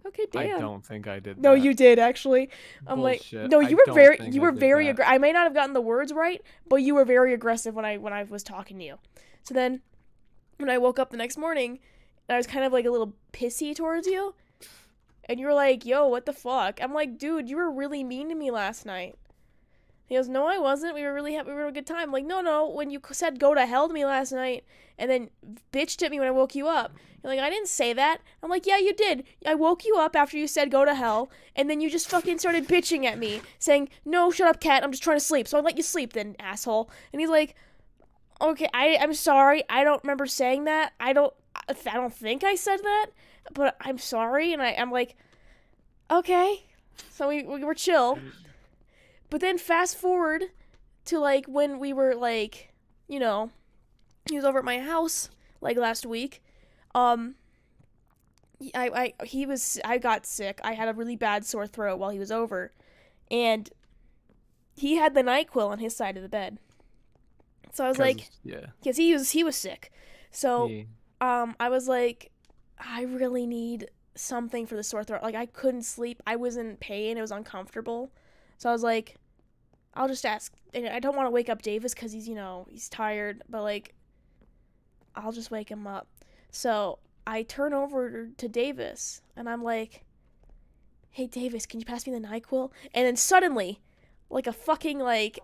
okay, damn. I don't think I did that. No, you did, actually. I'm Bullshit. like, no, you I were very, don't you think I were did very that. aggressive. I may not have gotten the words right, but you were very aggressive when I was talking to you. So then, when I woke up the next morning, I was kind of like a little pissy towards you. And you were like, yo, what the fuck? I'm like, dude, you were really mean to me last night. He goes, no, I wasn't. We were really happy. We were having a good time. I'm like, no. When you said go to hell to me last night and then bitched at me when I woke you up. You're like, I didn't say that. I'm like, yeah, you did. I woke you up after you said go to hell. And then you just fucking started bitching at me saying, no, shut up, Kat. I'm just trying to sleep. So I'll let you sleep then, asshole. And he's like, okay, I'm sorry. I don't remember saying that. I don't think I said that. But I'm sorry, and I'm like, okay. So we were chill. But then fast forward to, like, when we were, like, he was over at my house, like, last week. I got sick. I had a really bad sore throat while he was over. And he had the NyQuil on his side of the bed. So I was like, yeah. Because he was sick. So, Yeah. I was like, I really need something for the sore throat. Like, I couldn't sleep. I was in pain. It was uncomfortable. So I was like, I'll just ask. And I don't want to wake up Davis because he's, he's tired. But, like, I'll just wake him up. So I turn over to Davis. And I'm like, hey, Davis, can you pass me the NyQuil? And then suddenly, like a fucking, like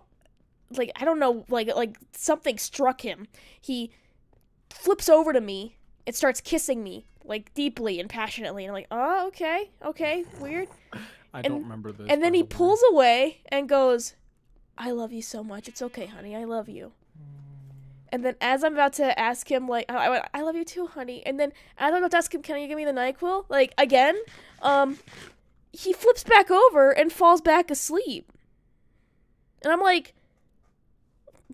I don't know, like something struck him. He flips over to me and starts kissing me, like, deeply and passionately. And I'm like, oh, okay, weird. I don't remember this. And then he pulls away and goes, I love you so much. It's okay, honey. I love you. And then as I'm about to ask him, like, I went, I love you too, honey. And then as I'm about to ask him, can you give me the NyQuil? Like, again, he flips back over and falls back asleep. And I'm like,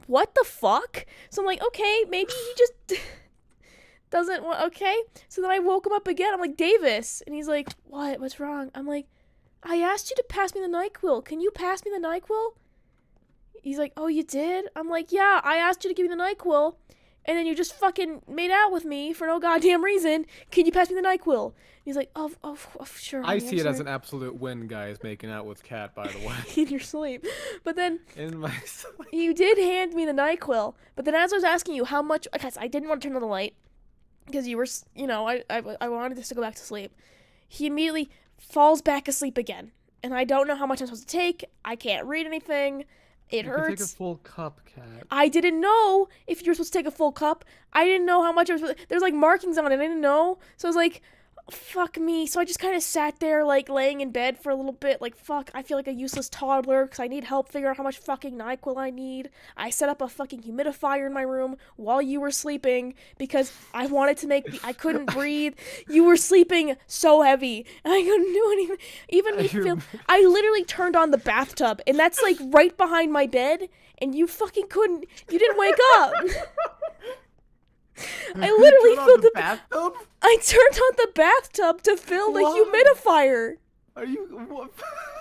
what the fuck? So I'm like, okay, maybe he just doesn't want, okay. So then I woke him up again. I'm like, Davis. And he's like, what? What's wrong? I'm like, I asked you to pass me the NyQuil. Can you pass me the NyQuil? He's like, oh, you did? I'm like, yeah, I asked you to give me the NyQuil. And then you just fucking made out with me for no goddamn reason. Can you pass me the NyQuil? He's like, oh, sure. I honey, see I'm it as sorry." an absolute win, guys, making out with Cat, by the way. In your sleep. But then In my sleep. you did hand me the NyQuil. But then as I was asking you how much, because I didn't want to turn on the light, because you were, I wanted this to go back to sleep. He immediately falls back asleep again. And I don't know how much I'm supposed to take. I can't read anything. It You hurts. can take a full cup, Cat. I didn't know if you were supposed to take a full cup. I didn't know how much I was supposed to. There's like markings on it. I didn't know. So I was like, fuck me. So I just kind of sat there like laying in bed for a little bit. Like, fuck, I feel like a useless toddler because I need help figuring out how much fucking NyQuil I need. I set up a fucking humidifier in my room while you were sleeping because I wanted to I couldn't breathe. You were sleeping so heavy. And I couldn't do anything. Even me feel. I literally turned on the bathtub and that's like right behind my bed. And you fucking couldn't. You didn't wake up. I literally filled the bathtub. I turned on the bathtub to fill the humidifier. Are you? What?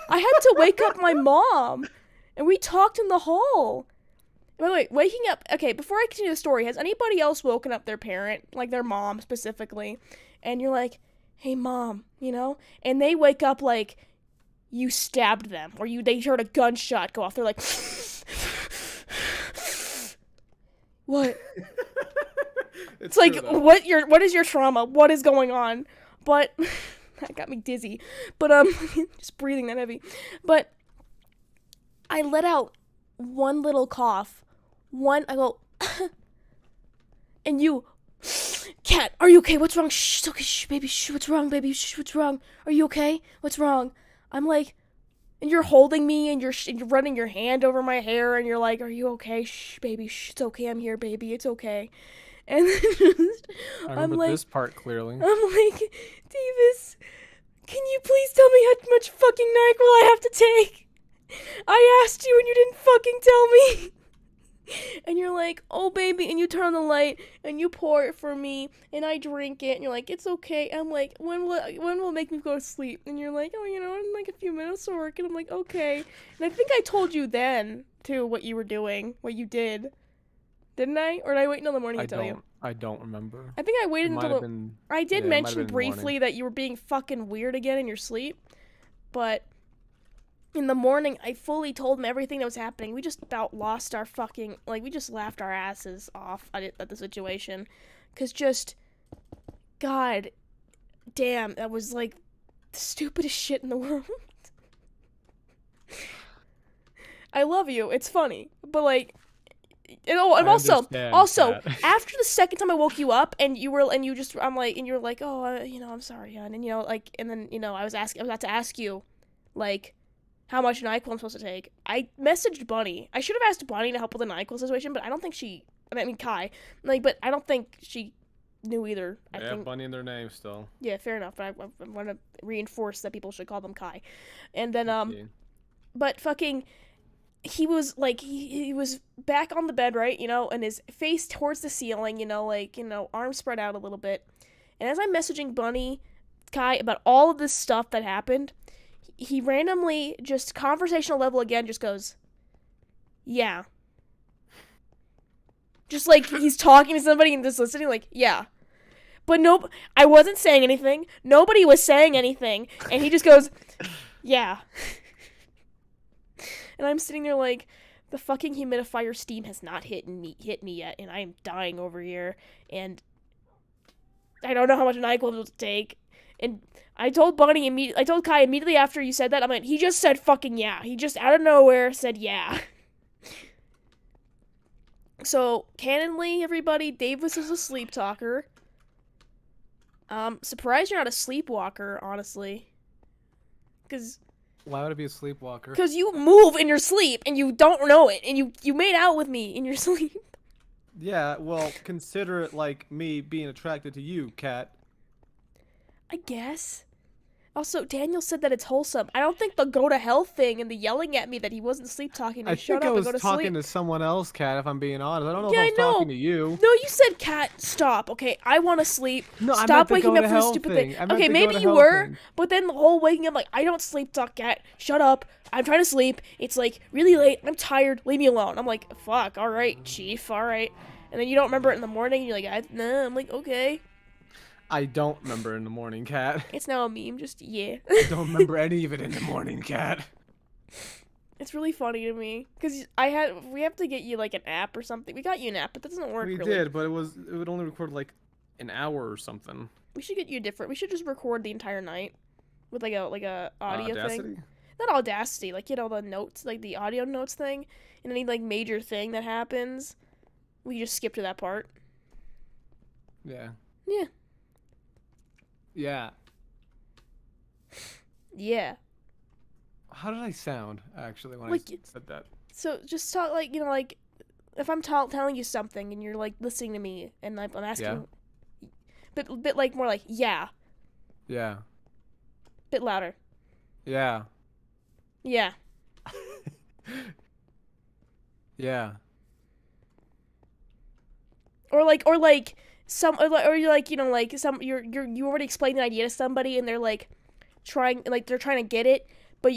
I had to wake up my mom, and we talked in the hall. By the way, waking up. Okay, before I continue the story, has anybody else woken up their parent, like their mom specifically, and you're like, "Hey, mom," and they wake up like you stabbed them, or they heard a gunshot go off. They're like, "What?" It's like, what is your trauma? What is going on? But, that got me dizzy. But, just breathing that heavy. But, I let out one little cough. I go, and you, Cat, are you okay? What's wrong? Shh, okay, shh, baby, shh, what's wrong, baby? Shh, what's wrong? Are you okay? What's wrong? I'm like, and you're holding me, and you're running your hand over my hair, and you're like, are you okay? Shh, baby, shh, it's okay, I'm here, baby, it's okay. And then I remember this part clearly. I'm like, Davis, can you please tell me how much fucking NyQuil I have to take? I asked you and you didn't fucking tell me. And you're like, oh, baby, and you turn on the light and you pour it for me and I drink it and you're like, it's okay. I'm like, when will it make me go to sleep? And you're like, oh, in like a few minutes of work. And I'm like, okay. And I think I told you then, too, what you were doing, what you did. Didn't I? Or did I wait until the morning to tell you? I don't remember. I think I waited until I did mention briefly morning. that you were being fucking weird again in your sleep. But in the morning, I fully told him everything that was happening. We just about lost our fucking... Like, we just laughed our asses off at the situation. Because just... God damn, that was like the stupidest shit in the world. I'm love you. It's funny. But like... And also, after the second time I woke you up, and you were like, oh, I'm sorry, hon, and and then I was about to ask you, like, how much NyQuil I'm supposed to take. I messaged Bunny. I should have asked Bunny to help with the NyQuil situation, but I don't think Kai, but I don't think she knew either. They have Bunny in their name still. Yeah, fair enough. But I want to reinforce that people should call them Kai, and then but fucking. He was like he was back on the bed, right, and his face towards the ceiling, arms spread out a little bit. And as I'm messaging Bunny, Kai, about all of this stuff that happened, he randomly, just conversational level again, just goes, yeah. Just like he's talking to somebody and just listening, like, yeah. But I wasn't saying anything. Nobody was saying anything. And he just goes, yeah. And I'm sitting there like, the fucking humidifier steam has not hit me yet, and I am dying over here, and I don't know how much NyQuil to take. And I told Kai immediately after you said that, I'm like, he just said fucking yeah. He just out of nowhere said yeah. So, canonly, everybody, Davis is a sleep talker. Surprised you're not a sleepwalker, honestly. Why would it be a sleepwalker? Because you move in your sleep, and you don't know it, and you made out with me in your sleep. Yeah, well, consider it like me being attracted to you, Cat. I guess. Also, Daniel said that it's wholesome. I don't think the go to hell thing and the yelling at me that he wasn't sleep talking I to shut think I up and go was to talking sleep. to someone else, Cat, if I'm being honest. I don't know Yeah, if I I was talking know. to you. No, you said, Cat, stop. Okay, I want to sleep. No, I meant Stop the waking go me up to for this hell stupid thing. thing. I meant Okay, the go maybe to you hell were, thing. but then the whole waking up, like, I don't sleep talk, Cat. Shut up. I'm trying to sleep. It's, like, really late. I'm tired. Leave me alone. I'm like, fuck, alright, chief, alright. And then you don't remember it in the morning, and you're like, nah. I'm like, okay. I don't remember in the morning, Cat. It's now a meme, just, yeah. I don't remember any of it in the morning, Cat. It's really funny to me because we have to get you like an app or something. We got you an app, but that doesn't work We really. did, but it would only record like an hour or something. We should get you a different. We should just record the entire night with like a audio Audacity? thing. Not Audacity, like the notes, like the audio notes thing, and any like major thing that happens, we just skip to that part. Yeah. Yeah. Yeah. Yeah. How did I sound actually when Like, I said that? So just talk like like if I'm telling you something and you're like listening to me and I'm asking, bit like more like yeah, Yeah. bit louder. Yeah. Yeah. Yeah. Or like some or you're like like some you already explained an idea to somebody and they're like trying to get it, but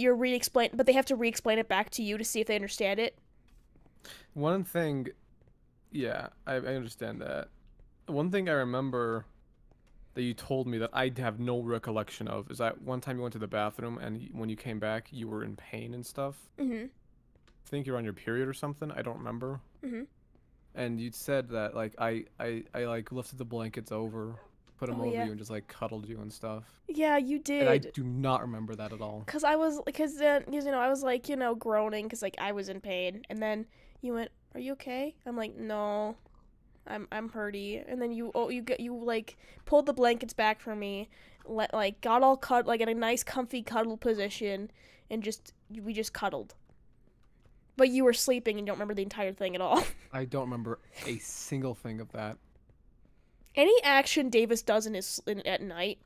but they have to re-explain it back to you to see if they understand it. One thing, yeah, I understand that. One thing I remember that you told me that I have no recollection of is that one time you went to the bathroom and when you came back, you were in pain and stuff. Mhm. I think you're on your period or something. I don't remember. Mhm. And you said that like I like lifted the blankets over, put them Oh over yeah. you, and just like cuddled you and stuff. Yeah, you And I did. do not remember that at all. Cause then I was like groaning because like I was in pain, and then you went, "Are you okay?" I'm like, "No, I'm hurty." And then you like pulled the blankets back from me, got all cut like in a nice comfy cuddle position, and we just cuddled. But you were sleeping and you don't remember the entire thing at all. I don't remember a single thing of that. Any action Davis does at night,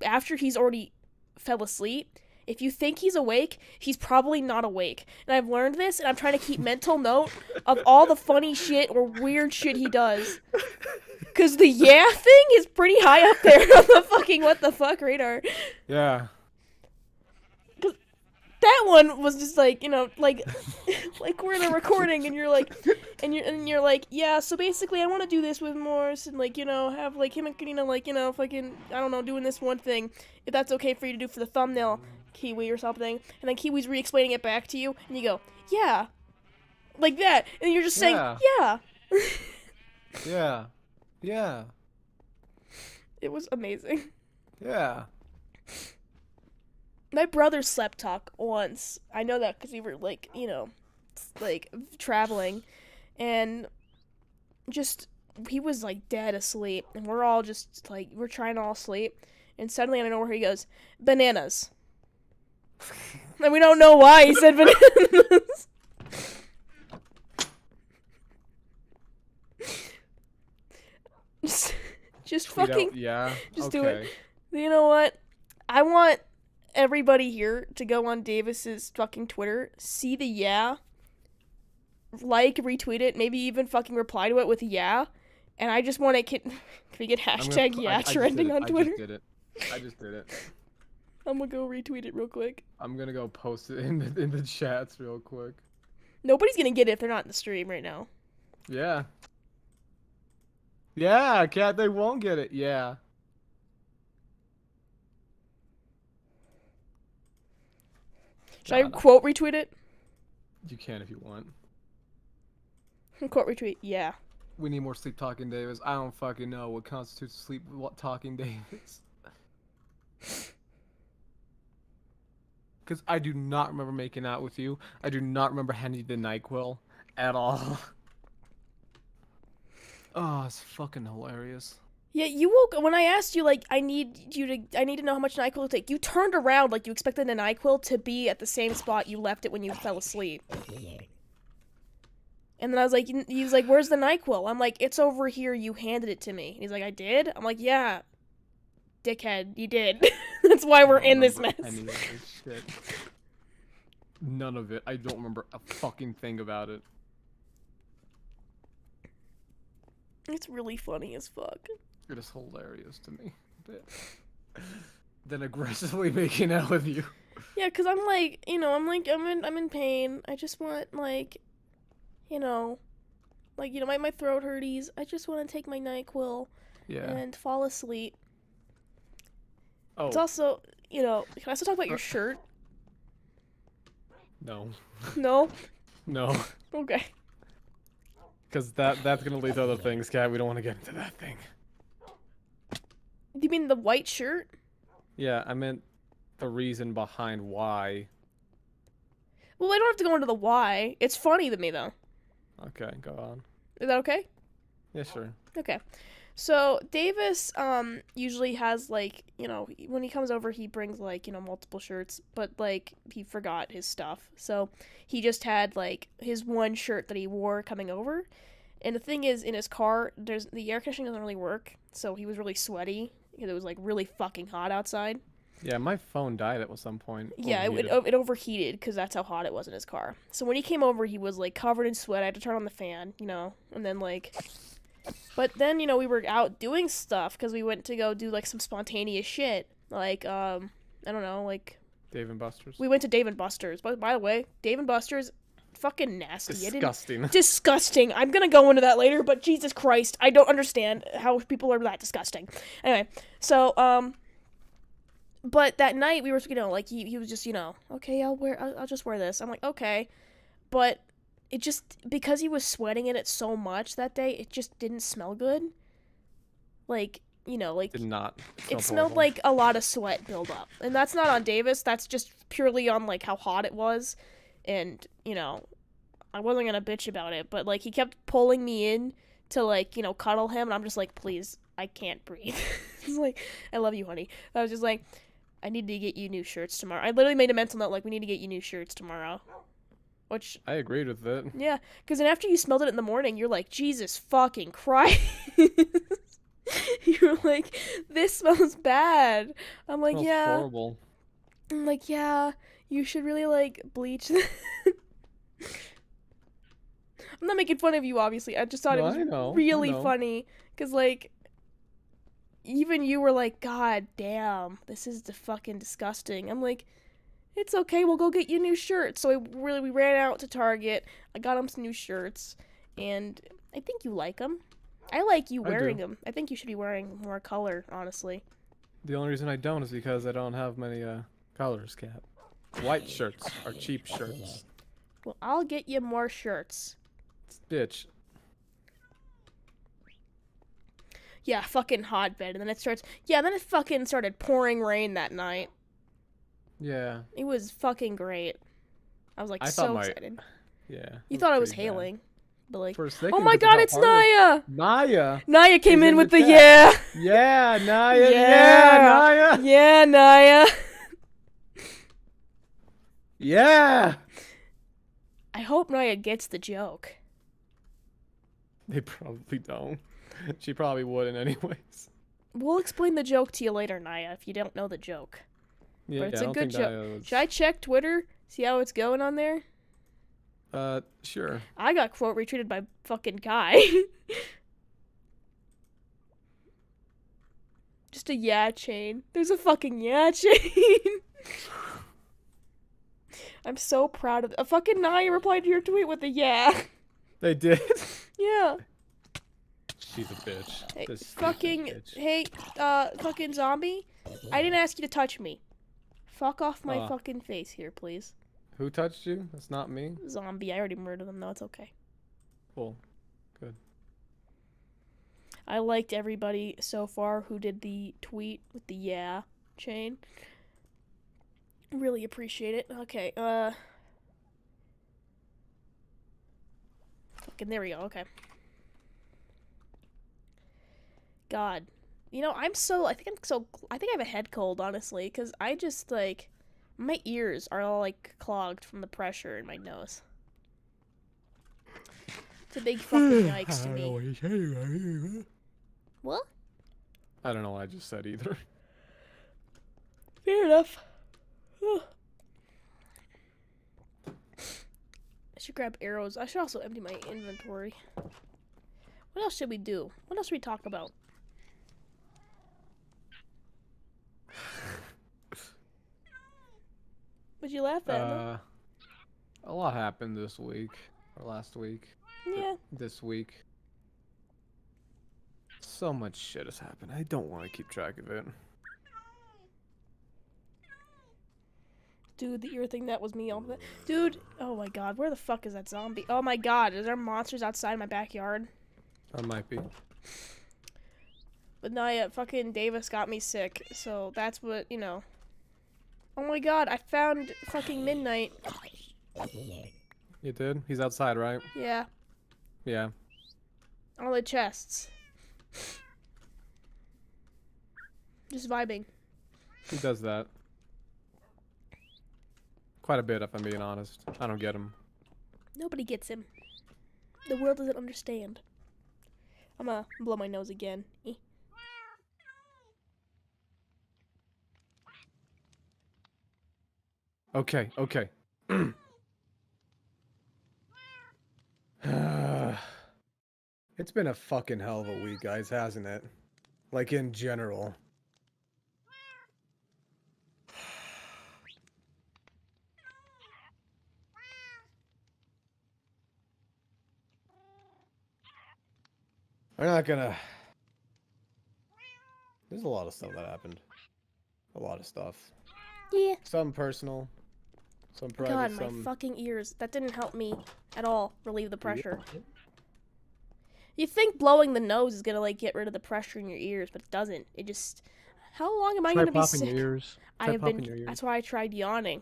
after he's already fell asleep, if you think he's awake, he's probably not awake. And I've learned this, and I'm trying to keep mental note of all the funny shit or weird shit he does. Because the yeah thing is pretty high up there on the fucking what the fuck radar. Yeah. That one was just like, like we're in a recording and you're like, yeah, so basically I want to do this with Morris and like, have like him and like, fucking, I don't know, doing this one thing, if that's okay for you to do for the thumbnail, Kiwi or something. And then Kiwi's re-explaining it back to you and you go, yeah, like that. And you're just saying, yeah. Yeah. Yeah. It was amazing. Yeah. My brother slept talk once. I know that because we were like, like traveling, and just he was like dead asleep, and we're all just like we're trying to all sleep, and suddenly out of nowhere he goes bananas, and we don't know why he said bananas. just fucking just do it. You know what? I want everybody here to go on Davis's fucking Twitter, see the yeah, like, retweet it, maybe even fucking reply to it with yeah, and I just want to can we get hashtag yeah trending on Twitter? I just did it. I'm gonna go retweet it real quick. I'm gonna go post it in the chats real quick. Nobody's gonna get it if they're not in the stream right now. Yeah. Yeah, Cat, they won't get it. Yeah. Should I quote retweet it? You can if you want. Quote retweet, yeah. We need more sleep talking Davis. I don't fucking know what constitutes sleep talking Davis. Because I do not remember making out with you. I do not remember handing you the NyQuil at all. Oh, it's fucking hilarious. Yeah, you woke when I asked you like I need to know how much NyQuil to take. You turned around like you expected the NyQuil to be at the same spot you left it when you fell asleep. And then I was like, he was like, where's the NyQuil? I'm like, it's over here. You handed it to me. And he's like, I did? I'm like, yeah, dickhead, you did. That's why we're in this mess. Any of this shit. None of it. I don't remember a fucking thing about it. It's really funny as fuck. It is hilarious to me. Then aggressively making out with you. Yeah, cause I'm like, I'm in pain. I just want like, my throat hurties. I just want to take my NyQuil and fall asleep. Oh. It's also, can I still talk about your shirt? No. No? No. Okay. Because that's gonna lead to other things, Kat. We don't want to get into that thing. You mean the white shirt? Yeah, I meant the reason behind why. Well, I don't have to go into the why. It's funny to me, though. Okay, go on. Is that okay? Yeah, sure. Okay. So, Davis, usually has, like, when he comes over, he brings, like, multiple shirts, but, like, he forgot his stuff. So, he just had, like, his one shirt that he wore coming over. And the thing is, in his car, the air conditioning doesn't really work, so he was really sweaty, because it was, like, really fucking hot outside. Yeah, my phone died at some point. Yeah, it overheated, because that's how hot it was in his car. So, when he came over, he was, like, covered in sweat. I had to turn on the fan, and then, like... But then, we were out doing stuff because we went to go do, like, some spontaneous shit. Like, I don't know, like... Dave & Buster's? We went to Dave & Buster's. But, by the way, Dave & Buster's, fucking nasty. Disgusting. Disgusting. I'm gonna go into that later, but Jesus Christ, I don't understand how people are that disgusting. Anyway, so, but that night, we were, like, he was just, okay, I'll just wear this. I'm like, okay. But... it just, because he was sweating in it so much that day, it just didn't smell good. Like, Did not. It smelled like a lot of sweat build up. And that's not on Davis, that's just purely on, like, how hot it was. And, I wasn't gonna bitch about it, but, like, he kept pulling me in to, like, cuddle him, and I'm just like, please, I can't breathe. He's like, I love you, honey. I was just like, I need to get you new shirts tomorrow. I literally made a mental note, like, we need to get you new shirts tomorrow. Which I agreed with it. Yeah, because then after you smelled it in the morning, you're like, Jesus fucking Christ. You're like, this smells bad. I'm like, Smells yeah. horrible. I'm like, yeah, you should really, like, bleach that. I'm not making fun of you, obviously. I just thought it was really funny. Because, like, even you were like, God damn, this is fucking disgusting. I'm like... it's okay, we'll go get you new shirts. So we ran out to Target. I got him some new shirts, and I think you like them. I like you wearing them. I think you should be wearing more color, honestly. The only reason I don't is because I don't have many colors, Kat. White shirts are cheap shirts. Well, I'll get you more shirts. Bitch. Yeah, fucking hotbed. And then it fucking started pouring rain that night. Yeah. It was fucking great. I was like excited. Yeah. You thought it was hailing. But like, oh my god, it's Naya! Naya! Naya came in with the yeah! Yeah, Naya! Yeah, Naya! Yeah, Naya! Yeah! I hope Naya gets the joke. They probably don't. She probably wouldn't anyways. We'll explain the joke to you later, Naya, if you don't know the joke. Yeah, but it's a good joke. Should I check Twitter? See how it's going on there? Sure. I got quote retweeted by fucking Kai. Just a yeah chain. There's a fucking yeah chain. I'm so proud of a fucking Naya replied to your tweet with a yeah. They did? Yeah. She's a bitch. Hey, fucking zombie. I didn't ask you to touch me. Fuck off my fucking face here, please. Who touched you? That's not me. Zombie. I already murdered them, though. It's okay. Cool. Good. I liked everybody so far who did the tweet with the yeah chain. Really appreciate it. Okay, fucking, there we go. Okay. God. I think I have a head cold, honestly, because I just, like, my ears are all, like, clogged from the pressure in my nose. It's a big fucking yikes to me. What? I don't know what I just said either. Fair enough. I should grab arrows. I should also empty my inventory. What else should we do? What else should we talk about? What'd you laugh at? A lot happened this week. Or last week. Yeah. This week. So much shit has happened. I don't want to keep track of it. Dude, the ear thing, that was me. Dude, oh my god, where the fuck is that zombie? Oh my god, is there monsters outside my backyard? That might be. But no, fucking Davis got me sick, so that's what, you know. Oh my god, I found fucking Midnight. You did? He's outside, right? Yeah. Yeah. All the chests. Just vibing. He does that. Quite a bit, if I'm being honest. I don't get him. Nobody gets him. The world doesn't understand. I'm gonna blow my nose again. Okay, okay. It's been a fucking hell of a week, guys, hasn't it? Like, in general. I'm not gonna... There's a lot of stuff that happened. A lot of stuff. Yeah. Some personal. Some private, God, some... my fucking ears. That didn't help me at all relieve the pressure. You think blowing the nose is gonna, like, get rid of the pressure in your ears, but it doesn't. It just... How long am I gonna be sick? Try popping your ears. I have been... That's why I tried yawning.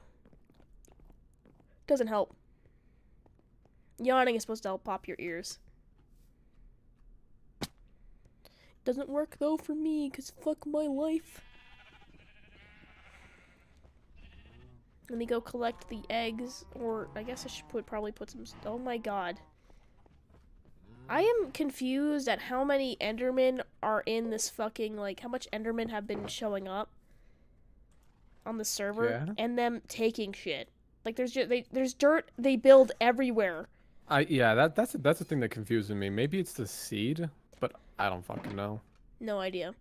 Doesn't help. Yawning is supposed to help pop your ears. Doesn't work, though, for me, because fuck my life. Let me go collect the eggs, or I guess I should probably put some... Oh my god. I am confused at how many Endermen are in this fucking, like, how much Endermen have been showing up on the server, Yeah. and them taking shit. Like, there's dirt they build everywhere. Yeah, that's the thing that confuses me. Maybe it's the seed, but I don't fucking know. No idea.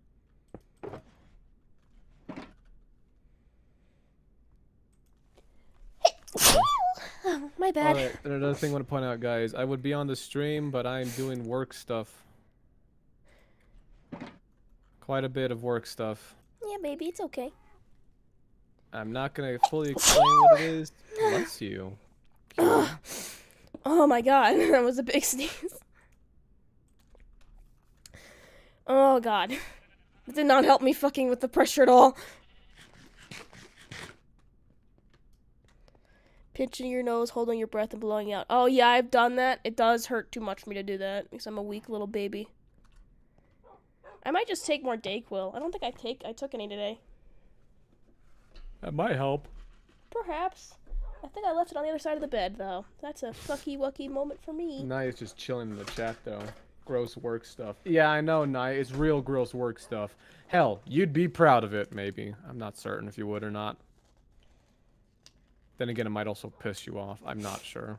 Oh, my bad. Alright, another thing I want to point out, guys. I would be on the stream, but I'm doing work stuff. Quite a bit of work stuff. Yeah, baby, it's okay. I'm not gonna fully explain what it is. Bless you. Oh my god, that was a big sneeze. Oh god. That did not help me fucking with the pressure at all. Pinching your nose, holding your breath, and blowing out. Oh yeah, I've done that. It does hurt too much for me to do that, because I'm a weak little baby. I might just take more Dayquil. I don't think I took any today. That might help. Perhaps. I think I left it on the other side of the bed, though. That's a fucky-wucky moment for me. Nia's just chilling in the chat, though. Gross work stuff. Yeah, I know, Nia. It's real gross work stuff. Hell, you'd be proud of it, maybe. I'm not certain if you would or not. Then again, it might also piss you off. I'm not sure.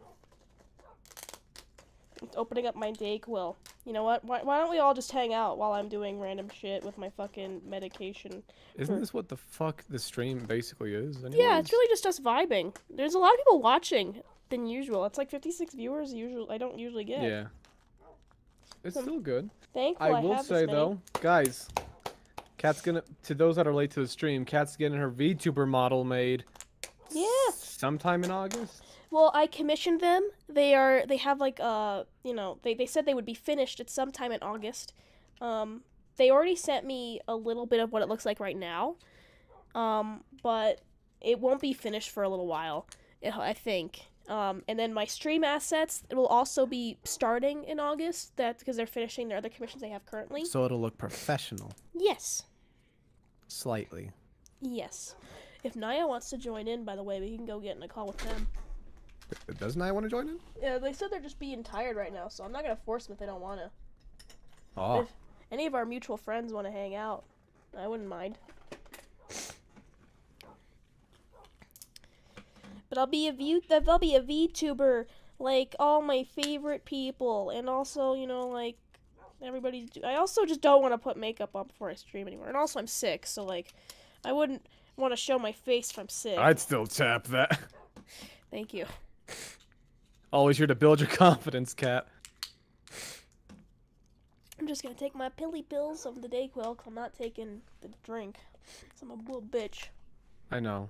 It's opening up my Dayquil. You know what? Why don't we all just hang out while I'm doing random shit with my fucking medication? Isn't this what the fuck the stream basically is? Anyways? Yeah, it's really just us vibing. There's a lot of people watching than usual. It's like 56 viewers I don't usually get. Yeah. It's still good. Thankful I will say though, guys, Kat's gonna, to those that are late to the stream, Kat's getting her VTuber model made. Yeah. Sometime in August. Well, I commissioned them. They have like you know, they said they would be finished at some time in August. They already sent me a little bit of what it looks like right now. But it won't be finished for a little while, I think. And then my stream assets, it will also be starting in August. That's because they're finishing their other commissions they have currently. So it'll look professional. Yes. Slightly. Yes. If Naya wants to join in, by the way, we can go get in a call with them. Does Naya want to join in? Yeah, they said they're just being tired right now, so I'm not gonna force them if they don't want to. Oh. If any of our mutual friends want to hang out, I wouldn't mind. But I'll be a VTuber, like all my favorite people, and also, you know, like everybody. I also just don't want to put makeup on before I stream anymore, and also I'm sick, so like, I wouldn't want to show my face if I'm sick. I'd still tap that. Thank you. Always here to build your confidence, Cat. I'm just gonna take my pills of the Dayquil. I'm not taking the drink. Cause I'm a little bitch. I know.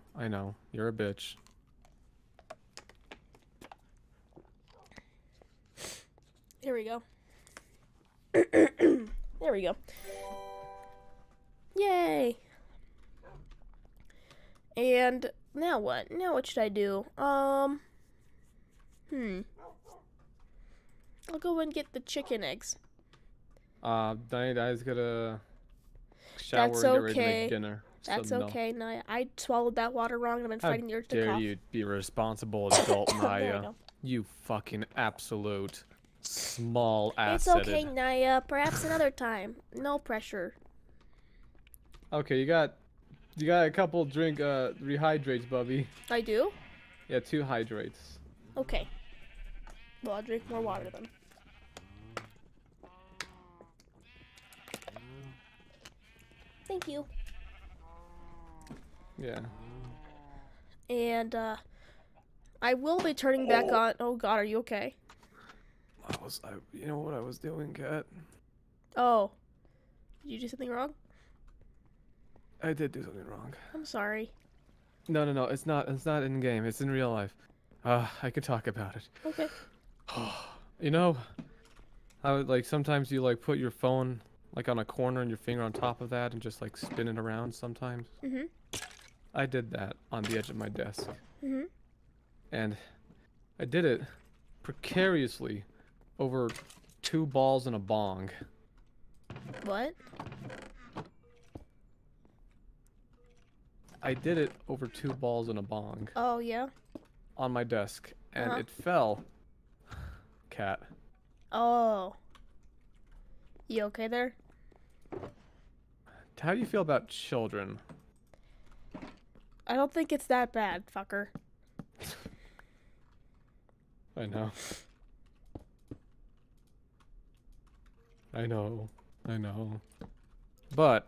You're a bitch. Here we go. There we go. Yay! And now what? Now what should I do? I'll go and get the chicken eggs. Diana's gonna shower That's and get ready to okay. make dinner. That's So, no. okay, Naya. I swallowed that water wrong and I've been How fighting the urge to dare cough. you be a responsible adult, There we Naya? go. You fucking absolute small It's ass. okay, Naya. Perhaps another time. No pressure. Okay, you got a couple rehydrates, Bubby. I do? Yeah, 2 hydrates. Okay. Well, I'll drink more water then. Thank you. Yeah. And, I will be turning back on. Oh god, are you okay? You know what I was doing, Cat? Oh. Did you do something wrong? I did do something wrong. I'm sorry. No, it's not in game. It's in real life. I could talk about it. Okay. You know, I would like sometimes you like put your phone like on a corner and your finger on top of that and just like spin it around sometimes. Mhm. I did that on the edge of my desk. Mhm. And I did it precariously over 2 balls and a bong. What? I did it over 2 balls and a bong Oh, yeah? on my desk, and Uh-huh. it fell. Cat. Oh. You okay there? How do you feel about children? I don't think it's that bad, fucker. I know. I know. But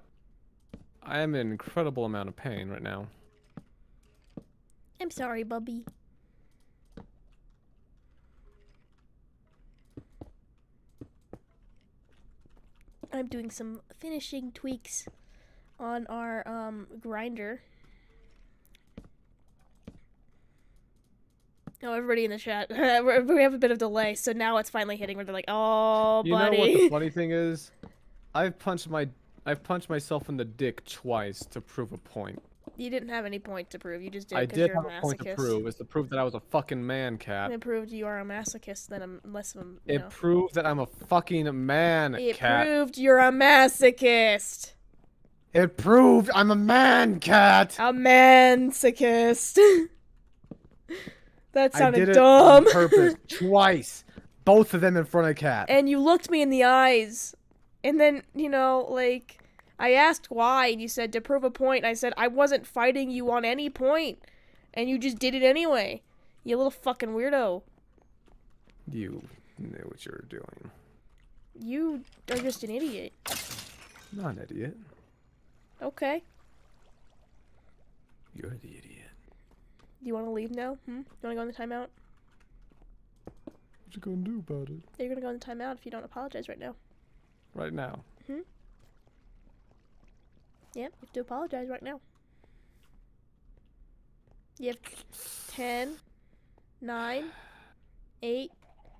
I am in an incredible amount of pain right now. I'm sorry, Bubby. I'm doing some finishing tweaks on our grinder. Oh, everybody in the chat. We have a bit of delay, so now it's finally hitting where they're like, "Oh, You buddy." know what the funny thing is? I've punched myself in the dick twice to prove a point. You didn't have any point to prove. You just did I because did you're have a a point to masochist. prove. It's to prove that I was a fucking man, Cat. It proved you are a masochist, then I'm less of a, you know. It proved that I'm a fucking man, It Cat. proved you're a masochist. It proved I'm a man, Cat. A masochist. That I sounded did it dumb. on purpose twice. Both of them in front of Cat. And you looked me in the eyes. And then, you know, like, I asked why, and you said to prove a point. And I said I wasn't fighting you on any point. And you just did it anyway. You little fucking weirdo. You knew what you were doing. You are just an idiot. Not an idiot. Okay. You're the idiot. Do you want to leave now? You want to go in the timeout? What you gonna do about it? You're going to go in the timeout if you don't apologize right now. Right now. Yep, you have to apologize right now. You have 10, 9, 8,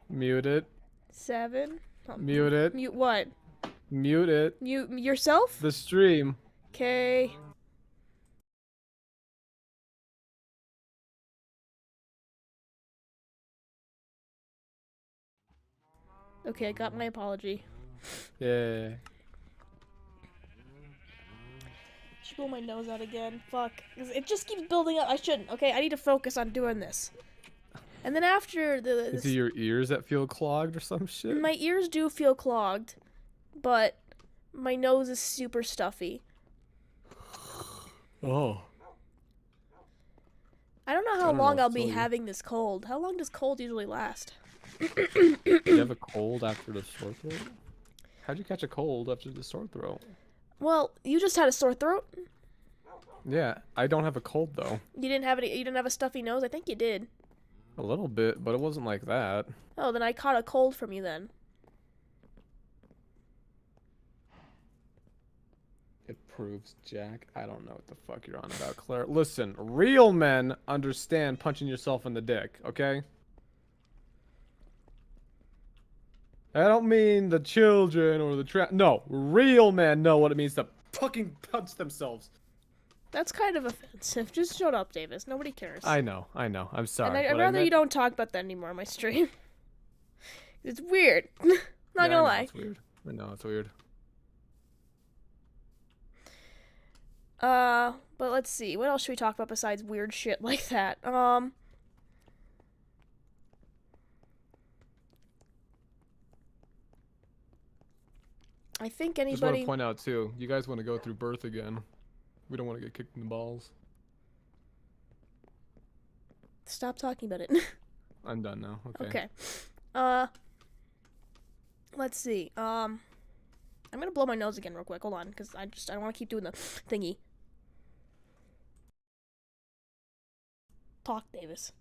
Mute it. 7. Mute it. Mute what? Mute it. Mute yourself? The stream. Okay. Okay, I got my apology. Yeah. Should blow my nose out again. Fuck. It just keeps building up. I shouldn't. Okay, I need to focus on doing this. And then after Is it your ears that feel clogged or some shit? my ears do feel clogged, but my nose is super stuffy. Oh. I don't know I how don't know long what I'll to be tell you. having this cold. How long does cold usually last? You have a cold after the sore throat? How'd you catch a cold after the sore throat? Well, you just had a sore throat. Yeah, I don't have a cold though. You didn't have any. You didn't have a stuffy nose. I think you did. A little bit, but it wasn't like that. Oh, then I caught a cold from you then. It proves, Jack. I don't know what the fuck you're on about, Claire. Listen, real men understand punching yourself in the dick, okay? I don't mean the children or the no, real men know what it means to fucking punch themselves. That's kind of offensive. Just shut up, Davis. Nobody cares. I know. I'm sorry. And I'd rather you don't talk about that anymore on my stream. It's weird. Not gonna lie. It's weird. I know, it's weird. But let's see. What else should we talk about besides weird shit like that? I think Just want anybody. to point out too, you guys want to go through birth again. We don't want to get kicked in the balls. Stop talking about it. I'm done now. Okay. Let's see. I'm gonna blow my nose again real quick. Hold on, because I don't want to keep doing the thingy. Talk, Davis.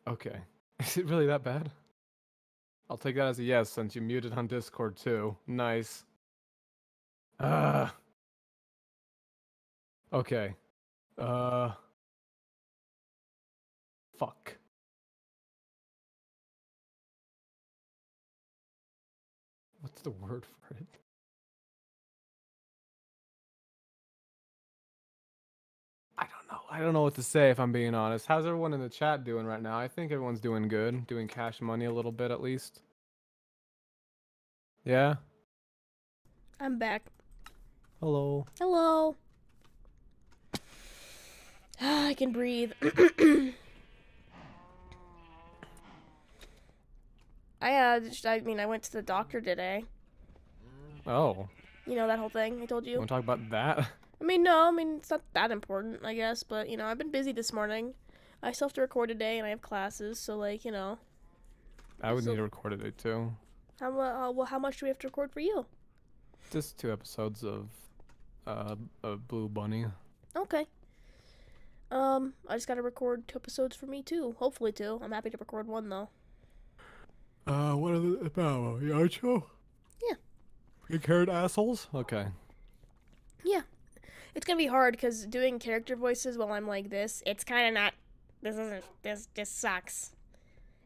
Okay. Is it really that bad? I'll take that as a yes since you muted on Discord too. Nice. Okay. Fuck. What's the word for it? I don't know what to say if I'm being honest. How's everyone in the chat doing right now? I think everyone's doing good. Doing cash money a little bit at least. Yeah? I'm back. Hello. Hello. I can breathe. I went to the doctor today. Oh. You know that whole thing I told you? Want to talk about that? No, it's not that important, I guess, but, I've been busy this morning. I still have to record today, and I have classes, so, I would need to record it too. How much do we have to record for you? Just 2 episodes of Blue Bunny. Okay. I just gotta record 2 episodes for me, too. Hopefully 2. I'm happy to record 1, though. What are the about? Yacho? Yeah. Big-haired assholes? Okay. Yeah. It's gonna be hard, because doing character voices while I'm like this, it's kind of not... This just sucks.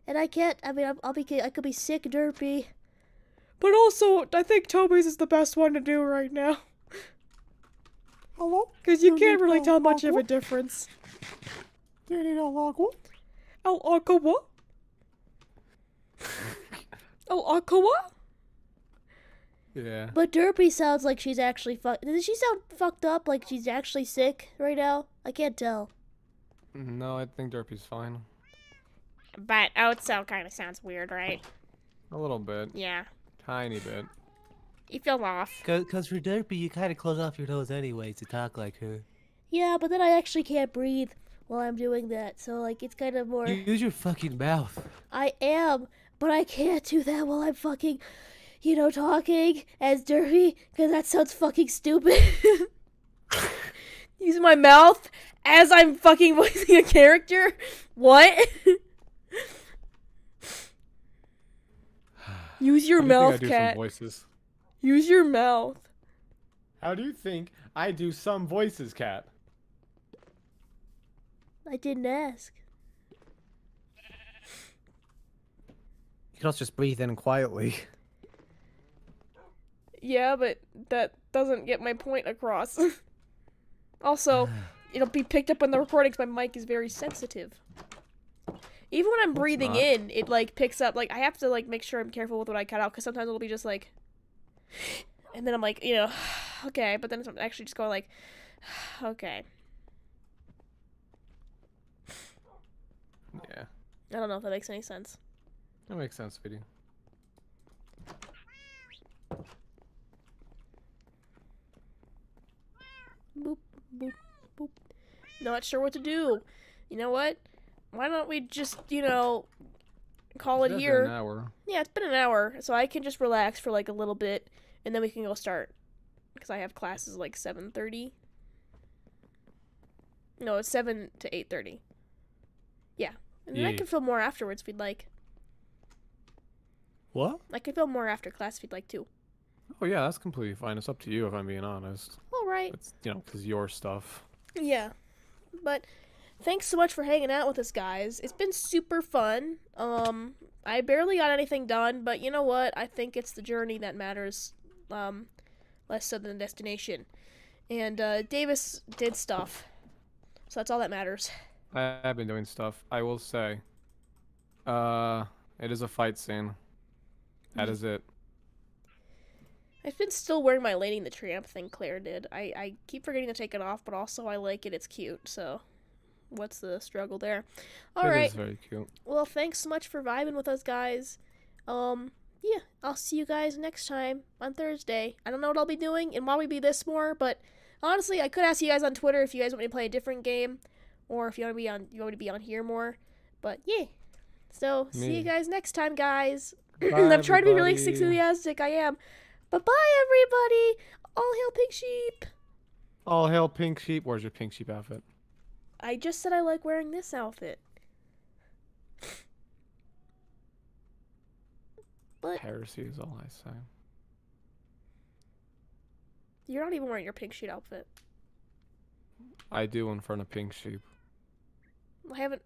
And I can't... I could be sick derpy. But also, I think Toby's is the best one to do right now. Hello? Because you can't really tell much of a difference. Do you need a lago? El Akawa? El Akawa? Yeah. But Derpy sounds like she's actually Does she sound fucked up, like she's actually sick right now? I can't tell. No, I think Derpy's fine. But Otso kind of sounds weird, right? A little bit. Yeah. Tiny bit. You feel off. Cause for Derpy, you kind of close off your nose anyway to talk like her. Yeah, but then I actually can't breathe while I'm doing that, so, it's kind of more... You use your fucking mouth. I am, but I can't do that while I'm fucking, talking as Derpy, because that sounds fucking stupid. Use my mouth as I'm fucking voicing a character? What? Use your mouth, I do cat. some voices. Use your mouth. How do you think I do some voices, cat? I didn't ask. You can also just breathe in quietly. Yeah, but that doesn't get my point across. Also, it'll be picked up on the recordings. My mic is very sensitive. Even when I'm breathing not. in, it picks up. I have to make sure I'm careful with what I cut out, because sometimes it'll be just and then I'm okay, but then it's actually just going okay. Yeah. I don't know if that makes any sense. That makes sense, sweetie. Boop, boop, boop. Not sure what to do. You know what? Why don't we just, call it It's been here? an hour. Yeah, it's been an hour, so I can just relax for like a little bit, and then we can go start. Because I have classes like 7:30. No, it's 7 to 8:30. Yeah, and then I Yeah. can film more afterwards if you'd like. What? I can film more after class if you'd like to. Oh yeah, that's completely fine. It's up to you if I'm being honest. All right. It's because your stuff. Yeah, but thanks so much for hanging out with us, guys. It's been super fun. I barely got anything done, but you know what? I think it's the journey that matters, less so than the destination. And Davis did stuff, so that's all that matters. I have been doing stuff. I will say. It is a fight scene. That is it. I've been still wearing my Lady and the Tramp thing Claire did. I keep forgetting to take it off, but also I like it. It's cute, so what's the struggle there? All It right. is very cute. Well, thanks so much for vibing with us, guys. Yeah, I'll see you guys next time on Thursday. I don't know what I'll be doing and why we be this more, but honestly, I could ask you guys on Twitter if you guys want me to play a different game, or if you want me to be on here more. But yeah, so see you Me. guys next time, guys. Bye, I'm trying to be really everybody. enthusiastic. I am. But bye, everybody. All hail Pink Sheep. All hail Pink Sheep. Where's your Pink Sheep outfit? I just said I like wearing this outfit. But Heresy is all I say. you're not even wearing your Pink Sheep outfit. I do in front of Pink Sheep. I haven't.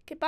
Goodbye.